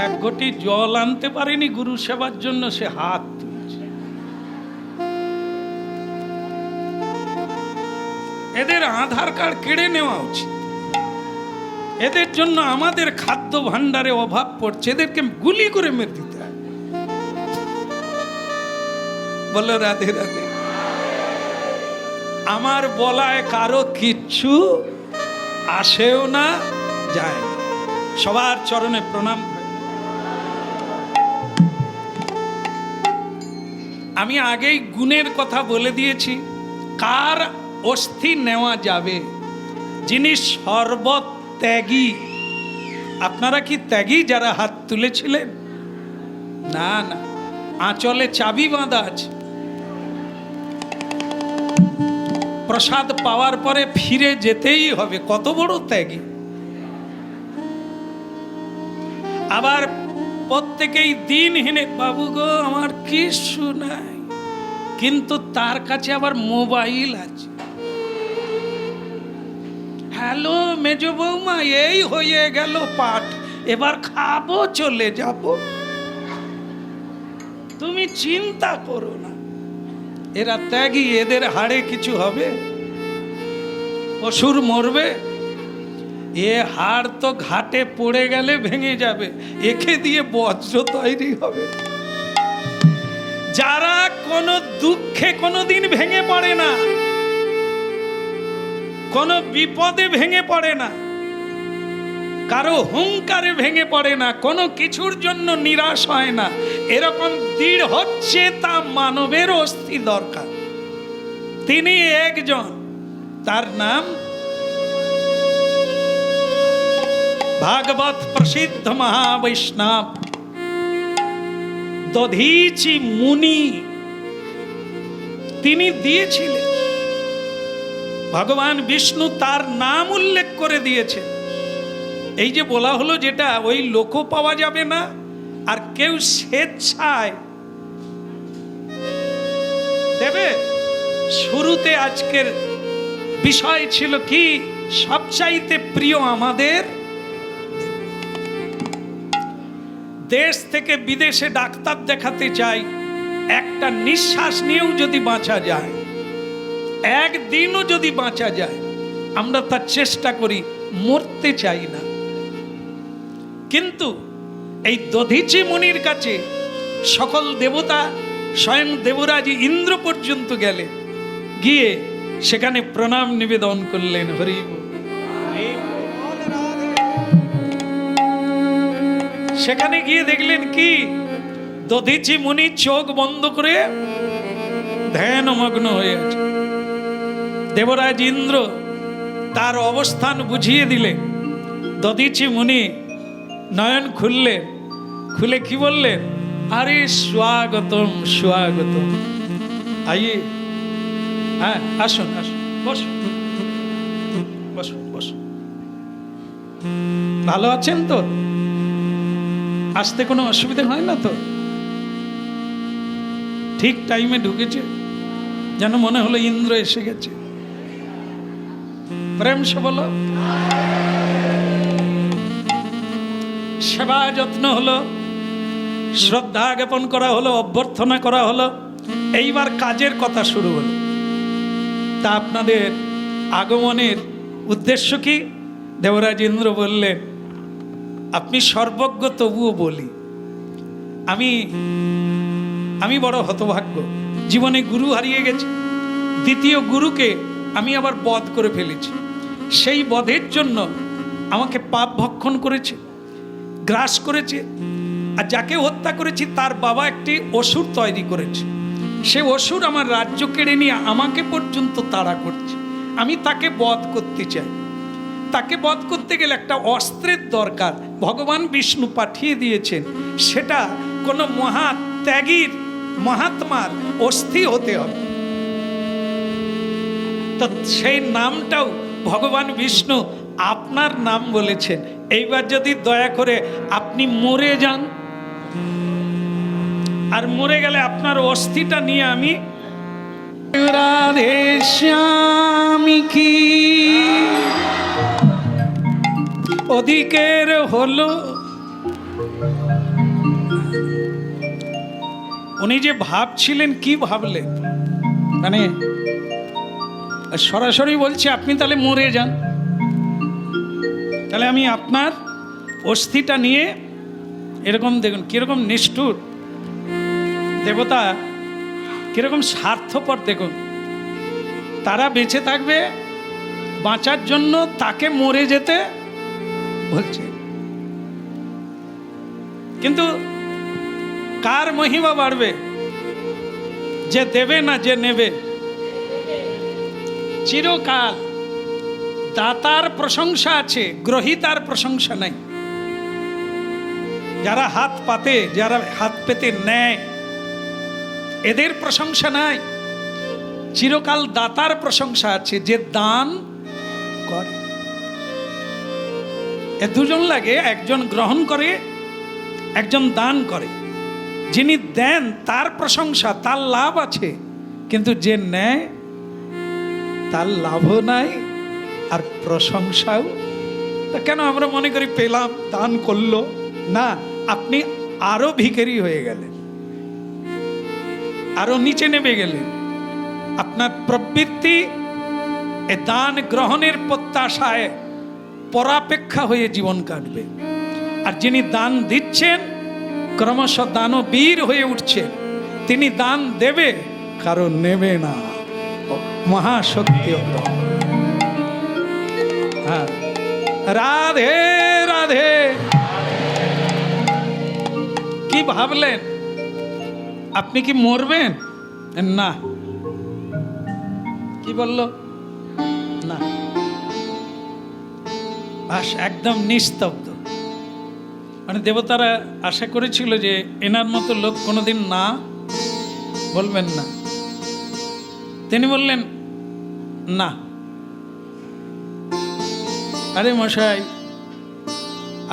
এক ঘটি জল আনতে পারেনি গুরু সেবার জন্য, সে হাত তুলছে। এদের আধার কার্ড কেড়ে নেওয়া উচিত। এদের জন্য আমাদের খাদ্য ভাণ্ডারে অভাব পড়ছে, এদেরকে গুলি করে মেরে দিতে হয়। বলো রাধে রাধে। আমার বলায় কারো কিচ্ছু আসেও না, যায় না। সবার চরণে প্রণাম। আমি আগেই গুণের কথা বলে দিয়েছি। কার অস্থি নেওয়া যাবে? যিনি সর্বত্যাগী। আপনারা কি ত্যাগী যারা হাত তুলেছিলেন? না না, আঁচলে চাবি বাঁধা আছে। প্রসাদ পাওয়ার পরে ফিরে যেতেই হবে। কত বড় ত্যাগী! আবার প্রত্যেকেই দিনহীনে, বাবু গো আমার কিছু নাই, কিন্তু তার কাছে আবার মোবাইল আছে। হ্যালো মেজ বৌমা, এই হয়ে গেল পাঠ, এবার খাবো, চলে যাব, তুমি চিন্তা করো না। এরা ত্যাগী, এদের হাড়ে কিছু হবে? অসুর মরবে? এ হাড় তো ঘাটে পড়ে গেলে ভেঙে যাবে, একে দিয়ে বজ্র তৈরি হবে। যারা কোনো দুঃখে কোনোদিন ভেঙে পড়ে না, কোনো বিপদে ভেঙে পড়ে না, কারো হুঙ্কারে ভেঙে পড়ে না, কোনো কিছুর জন্য নিরাশ হয় না, এরকম দৃঢ় হচ্ছে তা মানবের অস্থি দরকার। তিনি একজন, তার নাম ভাগবত প্রসিদ্ধ মহাবৈষ্ণব দধীচি মুনি। তিনি দিয়েছিলেন, ভগবান বিষ্ণু তার নাম উল্লেখ করে দিয়েছেন। এই যে বলা হলো যেটা, ওই লোকও পাওয়া যাবে না, আর কেউ স্বেচ্ছায় দেবে। শুরুতে আজকের বিষয় ছিল কি, সবচাইতে প্রিয় আমাদের দেশ থেকে বিদেশে ডাক্তার দেখাতে চাই, একটা নিঃশ্বাস নিয়েও যদি বাঁচা যায়, একদিনও যদি বাঁচা যায়, আমরা তার চেষ্টা করি, মরতে চাই না। কিন্তু এই দধীচি মুনির কাছে সকল দেবতা, স্বয়ং দেবরাজ ইন্দ্র পর্যন্ত গেলেন, গিয়ে সেখানে প্রণাম নিবেদন করলেন। হরি বল। সেখানে গিয়ে দেখলেন কি, দধীচি মুনি চোখ বন্ধ করে ধ্যানমগ্ন হয়ে আছে। দেবরাজ ইন্দ্র তার অবস্থান বুঝিয়ে দিলেন। দধীচি মুনি নয়ন খুললেন, খুলে কি বললেন, আরে স্বাগতম স্বাগতম, আইয়ে, হ্যাঁ আসুন আসুন, বসুন বসুন বসুন। ভালো আছেন তো? আসতে কোনো অসুবিধা হয় না তো? ঠিক টাইমে ঢুকেছে, যেন মনে হলো ইন্দ্র এসে গেছে। প্রেম সে বলো। সেবা যত্ন হলো, শ্রদ্ধা জ্ঞাপন করা হলো, অভ্যর্থনা করা হলো। এইবার কাজের কথা শুরু হলো। তা আপনাদের আগমনের উদ্দেশ্য কি? দেবরাজ ইন্দ্র বললেন, আপনি সর্বজ্ঞ, তবুও বলি, আমি বড় হতভাগ্য। জীবনে গুরু হারিয়ে গেছে, দ্বিতীয় গুরুকে আমি আবার বধ করে ফেলেছি। সেই বধের জন্য আমাকে পাপ ভক্ষণ করেছে, গ্রাস করেছে। আর যাকে হত্যা করেছি তার বাবা একটি অসুর তৈরি করেছে। সে অসুর আমার রাজ্য কেড়ে নিয়ে আমাকে পর্যন্ত তাড়া করছে। আমি তাকে বধ করতে চাই। তাকে বধ করতে গেলে একটা অস্ত্রের দরকার, ভগবান বিষ্ণু পাঠিয়ে দিয়েছেন। সেটা কোনো মহাত্যাগীর, মহাত্মার অস্থি হতে হবে। তো সেই নামটাও ভগবান বিষ্ণু আপনার নাম বলেছেন। এইবার যদি দয়া করে আপনি মরে যান, আর মরে গেলে আপনার অস্থিটা নিয়ে আমি রাধে শ্যামী কি অধিকের হলো। উনি যে ভাবছিলেন, কি ভাবলেন, মানে সরাসরি বলছে আপনি তাহলে মরে যান, তাহলে আমি আপনার অস্থিটা নিয়ে, এরকম দেখুন কিরকম নিষ্ঠুর দেবতা, কিরকম স্বার্থপর দেখুন। তারা বেঁচে থাকবে, বাঁচার জন্য তাকে মরে যেতে বলছে। কিন্তু কার মহিমা বাড়বে? যে দেবে না যে নেবে। চিরকাল দাতার প্রশংসা আছে, গ্রহীতার প্রশংসা নাই। যারা হাত পাতে, যারা হাত পেতে নেয়, এদের প্রশংসা নাই। চিরকাল দাতার প্রশংসা আছে, যে দান করে। এ দুজন লাগে, একজন গ্রহণ করে, একজন দান করে। যিনি দেন তার প্রশংসা, তার লাভ আছে, কিন্তু যে নেয় তার লাভও নাই আর প্রশংসাও। তা কেন আমরা মনে করি পেলাম, দান করলো না, আপনি আরো ভিখারি হয়ে গেলেন, আরো নিচে নেমে গেলেন। আপনার প্রবৃত্তি এ দান গ্রহণের প্রত্যাশায় পরাপেক্ষা হয়ে জীবন কাটবে। আর যিনি দান দিচ্ছেন, ক্রমশ দানবীর হয়ে উঠছেন। তিনি দান দেবে, কারণ নেবে না। মহাশক্তি। হ্যাঁ, রাধে রাধে। কি ভাবলেন? আপনি কি মরবেন? না। কি বলল? না। বাস একদম নিস্তব্ধ। মানে দেবতারা আশা করেছিল যে এনার মতো লোক কোনোদিন না বলবেন না। তিনি বললেন না। আরে মশাই,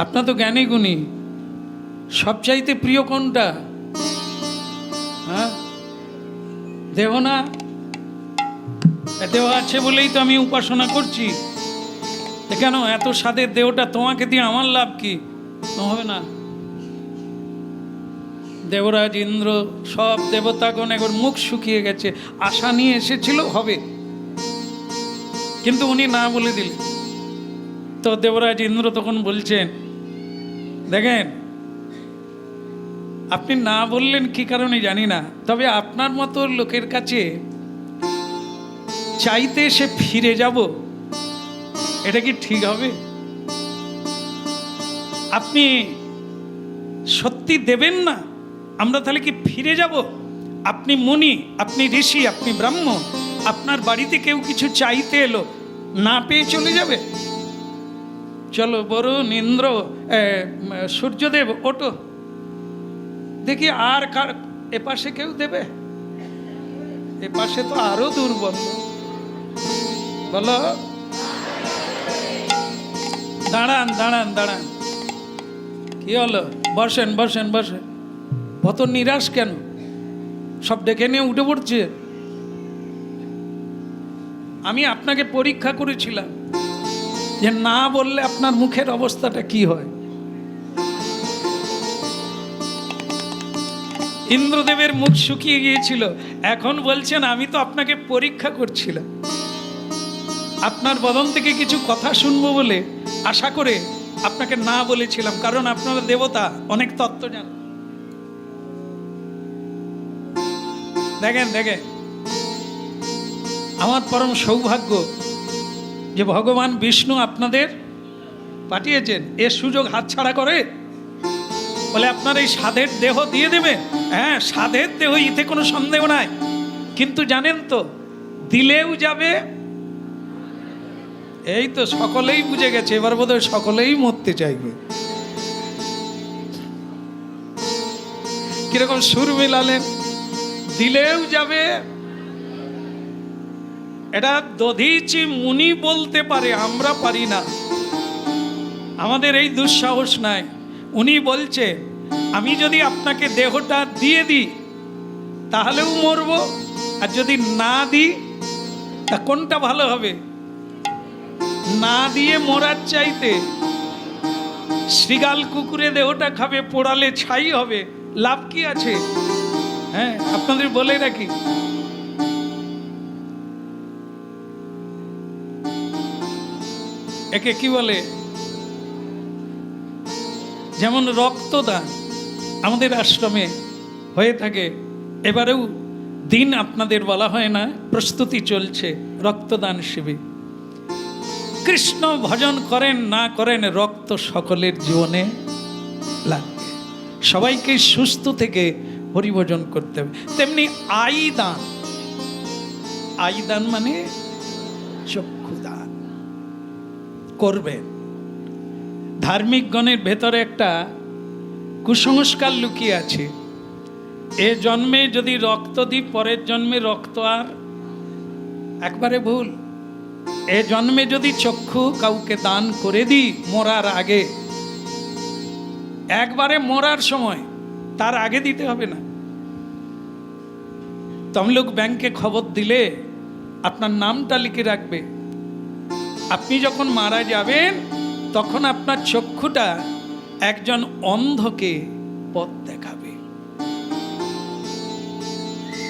আপনার তো জ্ঞানী গুণী, সবচাইতে প্রিয় কোনটা? হ্যাঁ, দেহ না? দেহ আছে বলেই তো আমি উপাসনা করছি। কেন এত স্বাদের দেহটা তোমাকে দিয়ে আমার লাভ কি? হবে না। দেবরাজ ইন্দ্র সব দেবতাগণ একবার মুখ শুকিয়ে গেছে, আশা নিয়ে এসেছিল হবে, কিন্তু উনি না বলে দিলেন। তো দেবরাজ ইন্দ্র তখন বলছেন, দেখেন আপনি না বললেন কি কারণে জানি না, তবে আপনার মতো লোকের কাছে চাইতে এসে ফিরে যাব, এটা কি ঠিক হবে? আপনি সত্যি দেবেন না, আমরা তাহলে কি ফিরে যাব? আপনি মুনি, আপনি ঋষি, আপনি ব্রাহ্মণ, আপনার বাড়িতে কেউ কিছু চাইতে এলো, না পেয়ে চলে যাবে? চলো বরুণ, ইন্দ্র, সূর্যদেব, ওটো দেখি আর কার এপাশে কেউ দেবে? এপাশে তো আরো দুর্বল। বলো, দাঁড়ান দাঁড়ান দাঁড়ান, কি হলো? বসেন বসেন বসেন। অত নিরাশ কেন? সব ডেকে নিয়ে উঠে পড়ছে। আমি আপনাকে পরীক্ষা করেছিলাম যে না বললে আপনার মুখের অবস্থাটা কি হয়। ইন্দ্রদেবের মুখ শুকিয়ে গিয়েছিল, এখন বলছেন আমি তো আপনাকে পরীক্ষা করছিলাম, আপনার বদন থেকে কিছু কথা শুনবো বলে আশা করে আপনাকে না বলেছিলাম, কারণ আপনারা দেবতা, অনেক তত্ত্ব জানেন। দেখেন দেখেন, আমার পরম সৌভাগ্য যে ভগবান বিষ্ণু আপনাদের পাঠিয়েছেন। এ সুযোগ হাতছাড়া করে বলে আপনার এই সাধের দেহ দিয়ে দেবে। হ্যাঁ, সাধের দেহ, এতে কোনো সন্দেহ নাই, কিন্তু জানেন তো দিলেও যাবে। এই তো সকলেই বুঝে গেছে, এবার বোধহয় সকলেই মরতে চাইবে। কিরকম সুর মেলালেন, দিলেও যাবে। এটা দধিচি মুনি বলতে পারে, আমরা পারি না, আমাদের এই দুঃসাহস নাই। উনি বলছে আমি যদি আপনাকে দেহটা দিয়ে দিই তাহলেও মরবো, আর যদি না দিই তা কোনটা ভালো হবে? না দিয়ে মরার চাইতে শ্রীগাল কুকুরে দেহটা খাবে, পোড়ালে ছাই হবে, লাভ কি আছে? হ্যাঁ, আপনাদের বলে রাখি, একে কি বলে, যেমন রক্তদান আমাদের আশ্রমে হয়ে থাকে, এবারেও দিন আপনাদের বলা হয় না, প্রস্তুতি চলছে রক্তদান শিবির। কৃষ্ণ ভজন করেন না করেন, রক্ত সকলের জীবনে লাগবে, সবাইকে সুস্থ থেকে হরিভজন করতে হবে। তেমনি আইদান, আইদান মানে চক্ষুদান করবেন। ধার্মিক গণের ভেতরে একটা কুসংস্কার লুকিয়ে আছে, এ জন্মে যদি রক্ত দিই পরের জন্মে রক্ত আর, একবারে ভুল। এ জন্মে যদি চক্ষু কাউকে দান করে দিই মরার আগে, একবারে মরার সময়, তার আগে দিতে হবে না। তমলুক ব্যাংকে খবর দিলে আপনার নামটা লিখে রাখবে, আপনি যখন মারা যাবেন তখন আপনার চক্ষুটা একজন অন্ধকে পথ দেখাবে।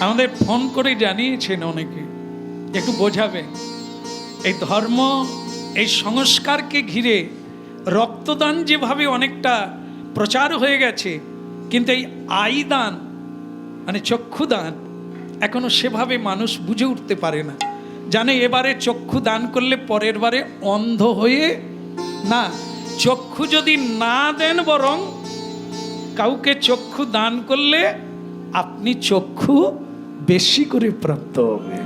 আমাদের ফোন করে জানিয়েছেন অনেকে, একটু বোঝাবেন। এই ধর্ম, এই সংস্কারকে ঘিরে রক্তদান যেভাবে অনেকটা প্রচার হয়ে গেছে, কিন্তু এই আইদান মানে চক্ষুদান এখনো সেভাবে মানুষ বুঝে উঠতে পারে না। জানে এবারে চক্ষু দান করলে পরের বারে অন্ধ হয়ে না, চক্ষু যদি না দেন বরং কাউকে চক্ষু দান করলে আপনি চক্ষু বেশি করে প্রাপ্ত হবে।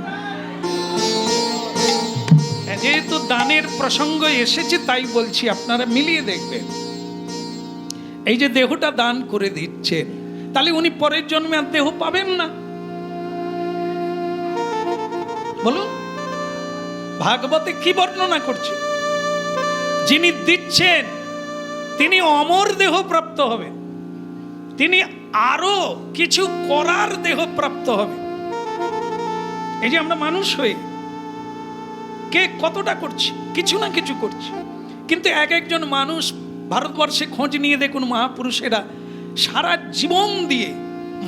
যেহেতু দানের প্রসঙ্গ এসেছে তাই বলছি, আপনারা মিলিয়ে দেখবেন। এই যে দেহটা দান করে দিচ্ছেন, তাহলে উনি পরের জন্মে আর দেহ পাবেন না? বলুন, ভাগবতে কি বর্ণনা করছে? যিনি দিচ্ছেন তিনি অমর দেহ প্রাপ্ত হবেন, তিনি আরো কিছু করার দেহ প্রাপ্ত হবে। এই যে আমরা মানুষ হয়ে কে কতটা করছি, কিছু না কিছু করছি, কিন্তু এক একজন মানুষ ভারতবর্ষে খোঁজ নিয়ে দেখুন, মহাপুরুষেরা সারা জীবন দিয়ে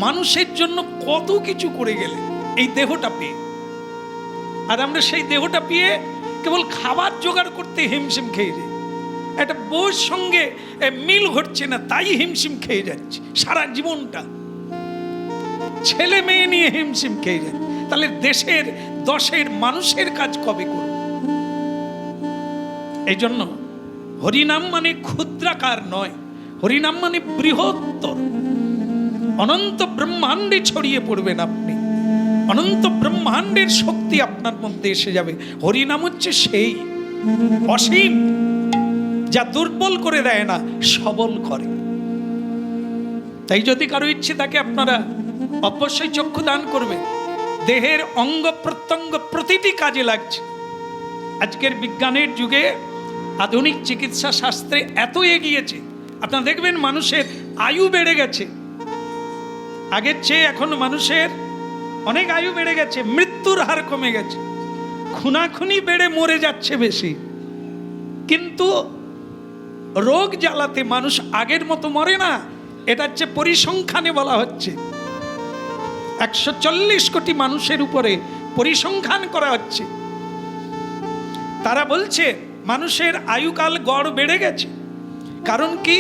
মানুষের জন্য কত কিছু করে গেলেন এই দেহটা পেয়ে। আর আমরা সেই দেহটা পেয়ে কেবল খাবার জোগাড় করতে হিমশিম খেয়ে যাই, একটা বউর সঙ্গে মিল ঘটছে না তাই হিমশিম খেয়ে যাচ্ছে সারা জীবনটা, ছেলে মেয়ে নিয়ে হিমশিম খেয়ে যাচ্ছে। তাহলে দেশের দশের মানুষের কাজ কবে করব? এই জন্য হরিনাম মানে ক্ষুদ্রাকার নয়, হরিনাম মানে বৃহত্তর। অনন্ত ব্রহ্মাণ্ডে ছড়িয়ে পড়বেন আপনি, অনন্ত ব্রহ্মাণ্ডের শক্তি আপনার মধ্যে এসে যাবে। হরিনাম হচ্ছে সেই অসীম, যা দুর্বল করে দেয় না, সবল করে। তাই যদি কারো ইচ্ছে থাকে আপনারা অবশ্যই চক্ষু দান করবে। দেহের অঙ্গ প্রত্যঙ্গ প্রতিটি কাজে লাগছে। আজকের বিজ্ঞানের যুগে আধুনিক চিকিৎসা শাস্ত্রে এত এগিয়েছে, আপনারা দেখবেন মানুষের আয়ু বেড়ে গেছে। আগের চেয়ে এখন মানুষের অনেক আয়ু বেড়ে গেছে, মৃত্যুর হার কমে গেছে, খুনাখুনি বেড়ে মরে যাচ্ছে বেশি, কিন্তু রোগ জ্বালাতে মানুষ আগের মতো মরে না। এটা হচ্ছে পরিসংখ্যানে বলা হচ্ছে 140 কোটি মানুষের উপরে পরিসংখ্যান করা হচ্ছে। তারা বলছে মানুষের আয়ুকাল গড় বেড়ে গেছে। কারণ কি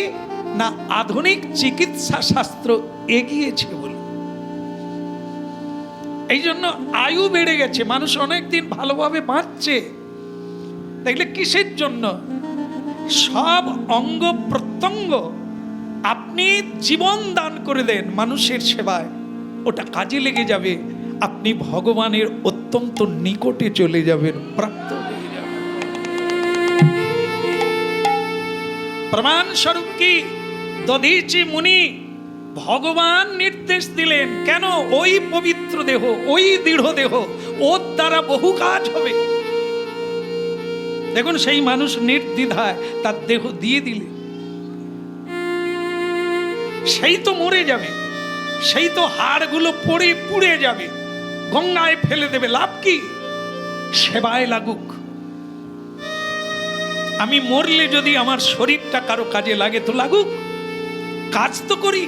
না, আধুনিক চিকিৎসা শাস্ত্র এগিয়েছে বলে। এই জন্য আয়ু বেড়ে গেছে, মানুষ অনেক দিন ভালোভাবে বাঁচছে। দেখলে কিসের জন্য? সব অঙ্গ প্রত্যঙ্গ আপনি জীবন দান করে দেন মানুষের সেবায়, ওটা কাজে লেগে যাবে, আপনি ভগবানের অত্যন্ত নিকটে চলে যাবেন, প্রাপ্ত হয়ে যাবেন। প্রমাণ স্বরূপ কি দধীচি মুনি ভগবান নির্দেশ দিলেন, কেন? ওই পবিত্র দেহ, ওই দৃঢ় দেহ, ওর দ্বারা বহু কাজ হবে। দেখুন সেই মানুষ নির্দ্বিধায় তার দেহ দিয়ে দিলে, সেই তো মরে যাবে, সেই তো হাড়গুলো পড়ে পুড়ে যাবে, গঙ্গায় ফেলে দেবে, লাভ কি? সেবায় লাগুক। আমি মরলে যদি আমার শরীরটা কারো কাজে লাগে তো লাগুক, কাজ তো করি,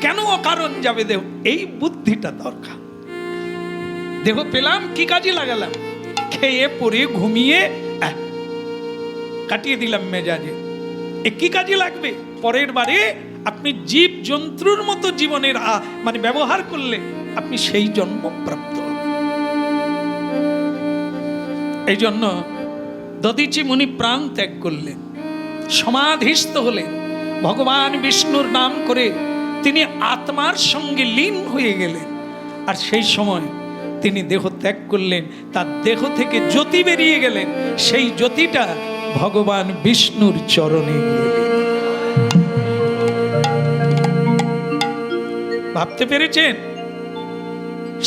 কেন অকারণ যাবে দেহ? এই বুদ্ধিটা দরকার। দেহ পেলাম, কি কাজে লাগালাম? খেয়ে পরে ঘুমিয়ে কাটিয়ে দিলাম মেজাজে, এ কি কাজে লাগবে? পরের বারে আপনি জীব জন্তুর মতো জীবনের মানে ব্যবহার করলে আপনি সেই জন্ম প্রাপ্ত হবেন। এই জন্য দধীচি মুনি প্রাণ ত্যাগ করলেন, সমাধিস্থ হলেন, ভগবান বিষ্ণুর নাম করে তিনি আত্মার সঙ্গে লীন হয়ে গেলেন। আর সেই সময় তিনি দেহ ত্যাগ করলেন, তার দেহ থেকে জ্যোতি বেরিয়ে গেলেন, সেই জ্যোতিটা ভগবান বিষ্ণুর চরণে গিয়ে। ভাবতে পেরেছেন?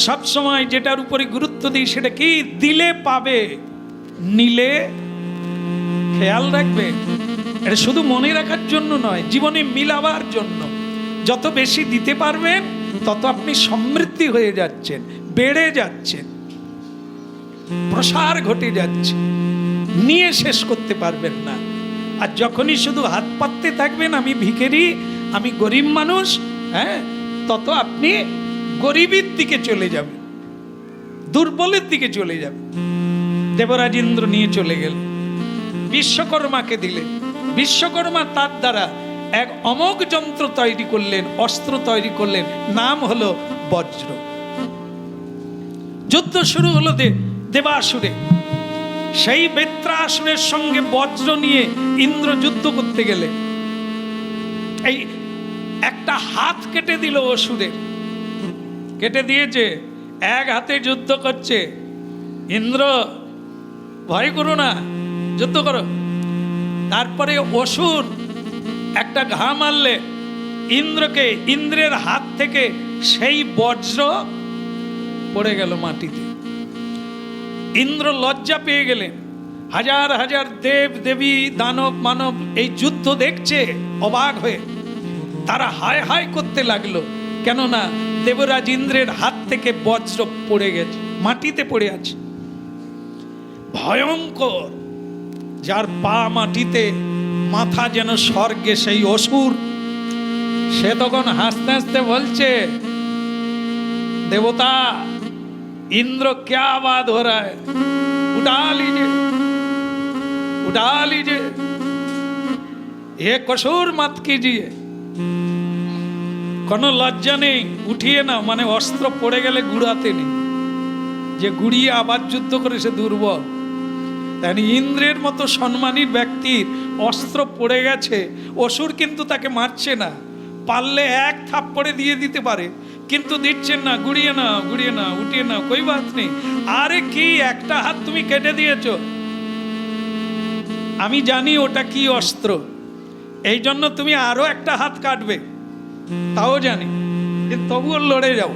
সব সময় যেটার উপরে গুরুত্ব দিই সেটা কি? দিলে পাবে, নিলে খেয়াল রাখবে। এটা শুধু মনে রাখার জন্য নয়, জীবনে মিলাবার জন্য। যত বেশি দিতে পারবেন তত আপনি সমৃদ্ধি হয়ে যাচ্ছেন, বেড়ে যাচ্ছেন, প্রসার ঘটে যাচ্ছে, নিয়ে শেষ করতে পারবেন না। আর যখনই শুধু হাত পাততে থাকবেন, আমি ভিখারি, আমি গরিব মানুষ, তত আপনি গরিবের দিকে চলে যাবেন, দুর্বলের দিকে চলে যাবেন। দেবরাজ ইন্দ্র নিয়ে চলে গেল, বিশ্বকর্মাকে দিলেন। বিশ্বকর্মা তার দ্বারা এক অমোঘ যন্ত্র তৈরি করলেন, অস্ত্র তৈরি করলেন, নাম হলো বজ্র। যুদ্ধ শুরু হলো দেবাসুরে। সেই বেত্রাসুরের সঙ্গে বজ্র নিয়ে ইন্দ্র যুদ্ধ করতে গেলেন। এই একটা হাত কেটে দিল অসুরের, কেটে দিয়েছে, এক হাতে যুদ্ধ করছে। ইন্দ্র ভয় করো না, যুদ্ধ করো। তারপরে অসুর একটা ঘা মারলে ইন্দ্রকে, ইন্দ্রের হাত থেকে সেই বজ্র পড়ে গেল মাটিতে। ইন্দ্র লজ্জা পেয়ে গেলেন। হাজার হাজার দেব দেবী দানব মানব এই যুদ্ধ দেখছে অবাক হয়ে, তারা হায় হায় করতে লাগলো, কেননা দেবরাজ ইন্দ্রের হাত থেকে বজ্র পড়ে গেছে, মাটিতে পড়ে আছে। ভয়ঙ্কর, যার পা মাটিতে মাথা যেন স্বর্গে, সেই অসুর, সে তখন হাসতে হাসতে বলছে, देवता इंद्र क्या बात हो रहा है, उठा लीजिए, उठा लीजिए, ये कसूर मत कीजिए। কোনো লজ্জা নেই, উঠিয়ে না, মানে অস্ত্র পড়ে গেলে গুড়াতে নেই, যে গুড়িয়ে আবার যুদ্ধ করে সে দুর্বল। তাই ইন্দ্রের মতো সম্মানী ব্যক্তির অস্ত্র পড়ে গেছে, অসুর কিন্তু তাকে মারছে না, পারলে এক থাপ্পড়ে দিয়ে দিতে পারে, কিন্তু দিচ্ছেন না, গুড়িয়ে না, গুড়িয়ে না, উঠিয়ে না, কই বাত নেই। আরে কি একটা হাত তুমি কেটে দিয়েছ, আমি জানি ওটা কি অস্ত্র, এই জন্য তুমি আরো একটা হাত কাটবে, তাও জানি, কিন্তু তবুও লড়ে যাও।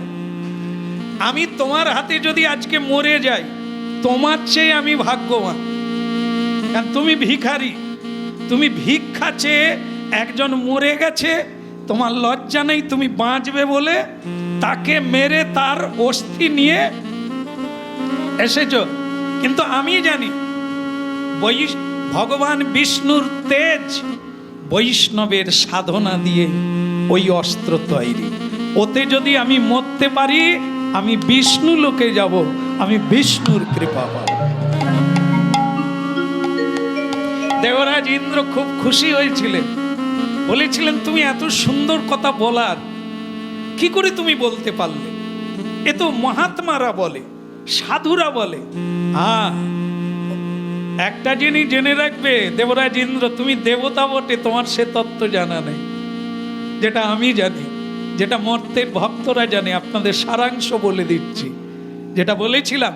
আমি তোমার হাতে যদি আজকে মরে যাই, তোমার চেয়ে আমি ভাগ্যবান, কারণ তুমি ভিখারি, তুমি ভিক্ষা চেয়ে একজন মরে গেছে, তোমার লজ্জা নেই, তুমি বাঁচবে বলে তাকে মেরে তার অস্থি নিয়ে এসেছো। কিন্তু আমি জানি ভগবান বিষ্ণুর তেজ, বৈষ্ণবের সাধনা দিয়ে ওই অস্ত্র তৈরি, ওতে যদি আমি মরতে পারি, আমি বিষ্ণু লোকে যাব, আমি বিষ্ণুর কৃপা পাব। দেবরাজ ইন্দ্র খুব খুশি হয়েছিলেন, বলেছিলেন তুমি এত সুন্দর কথা বলার কি করে তুমি বলতে পারলে, এ তো মহাত্মারা বলে, সাধুরা বলে। হ্যাঁ, একটা জিনিস জেনে রাখবে দেবরাজ ইন্দ্র, তুমি দেবতা বটে, তোমার সে তত্ত্ব জানা নেই, যেটা আমি জানি, যেটা মর্তের ভক্তরা জানে। আপনাদের সারাংশ বলে দিচ্ছি, যেটা বলেছিলাম,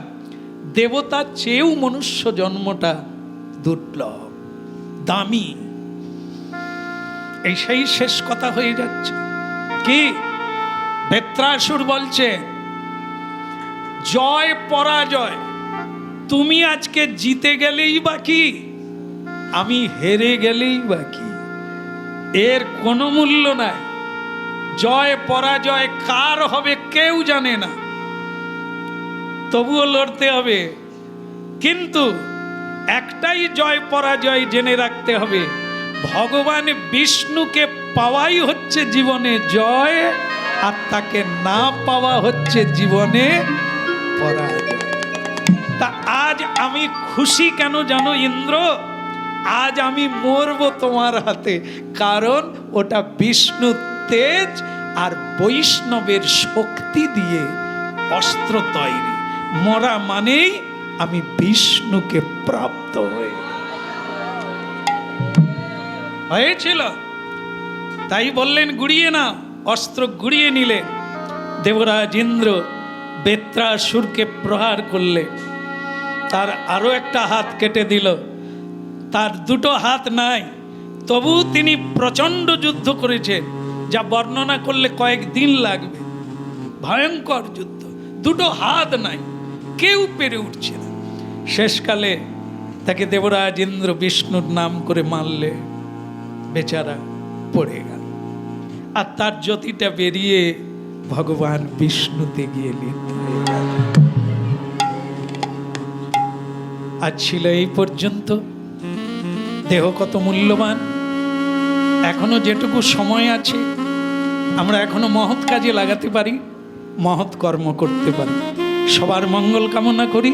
দেবতার চেয়েও মনুষ্য জন্মটা দুর্লভ, দামি। এই সেই শেষ কথা হয়ে যাচ্ছে কি, বেত্রাসুর বলছে জয় পরাজয়, তুমি আজকে জিতে গেলেই বাকি, আমি হেরে গেলেই বাকি, এর কোনো মূল্য নাই। জয় পরাজয় কার হবে কেউ জানে না, তবুও লড়তে হবে। কিন্তু একটাই জয় পরাজয় জেনে রাখতে হবে, ভগবান বিষ্ণুকে পাওয়াই হচ্ছে জীবনে জয়, আর তাকে না পাওয়া হচ্ছে জীবনে পরাজয়। তা আজ আমি খুশি কেন জানো ইন্দ্র, আজ আমি মরবো তোমার হাতে, কারণ ওটা বিষ্ণু তেজ আর বৈষ্ণবের শক্তি দিয়ে অস্ত্র তৈরি। মরা মানেই আমি বিষ্ণুকে প্রাপ্ত হয়েছিল। তাই বললেন গুড়িয়ে না, অস্ত্র গুড়িয়ে নিলে। দেবরাজ ইন্দ্র বেত্রাসুরকে প্রহার করলে, তার আরো একটা হাত কেটে দিল, তার দুটো হাত নাই, তবু তিনি প্রচণ্ড যুদ্ধ করেছেন, যা বর্ণনা করলে কয়েকদিন লাগবে। ভয়ঙ্কর যুদ্ধ, দুটো হাত নাই, কেউ পেরে উঠছে না। শেষকালে তাকে দেবরাজ ইন্দ্র বিষ্ণুর নাম করে মারলে, বেচারা পড়ে গেল, আর তার জ্যোতিটা বেরিয়ে ভগবান বিষ্ণুতে গিয়ে লীন হয়ে গেল। আজ ছিল এই পর্যন্ত। দেহ কত মূল্যবান, এখনো যেটুকু সময় আছে আমরা এখনো মহৎ কাজে লাগাতে পারি, মহৎ কর্ম করতে পারি। সবার মঙ্গল কামনা করি।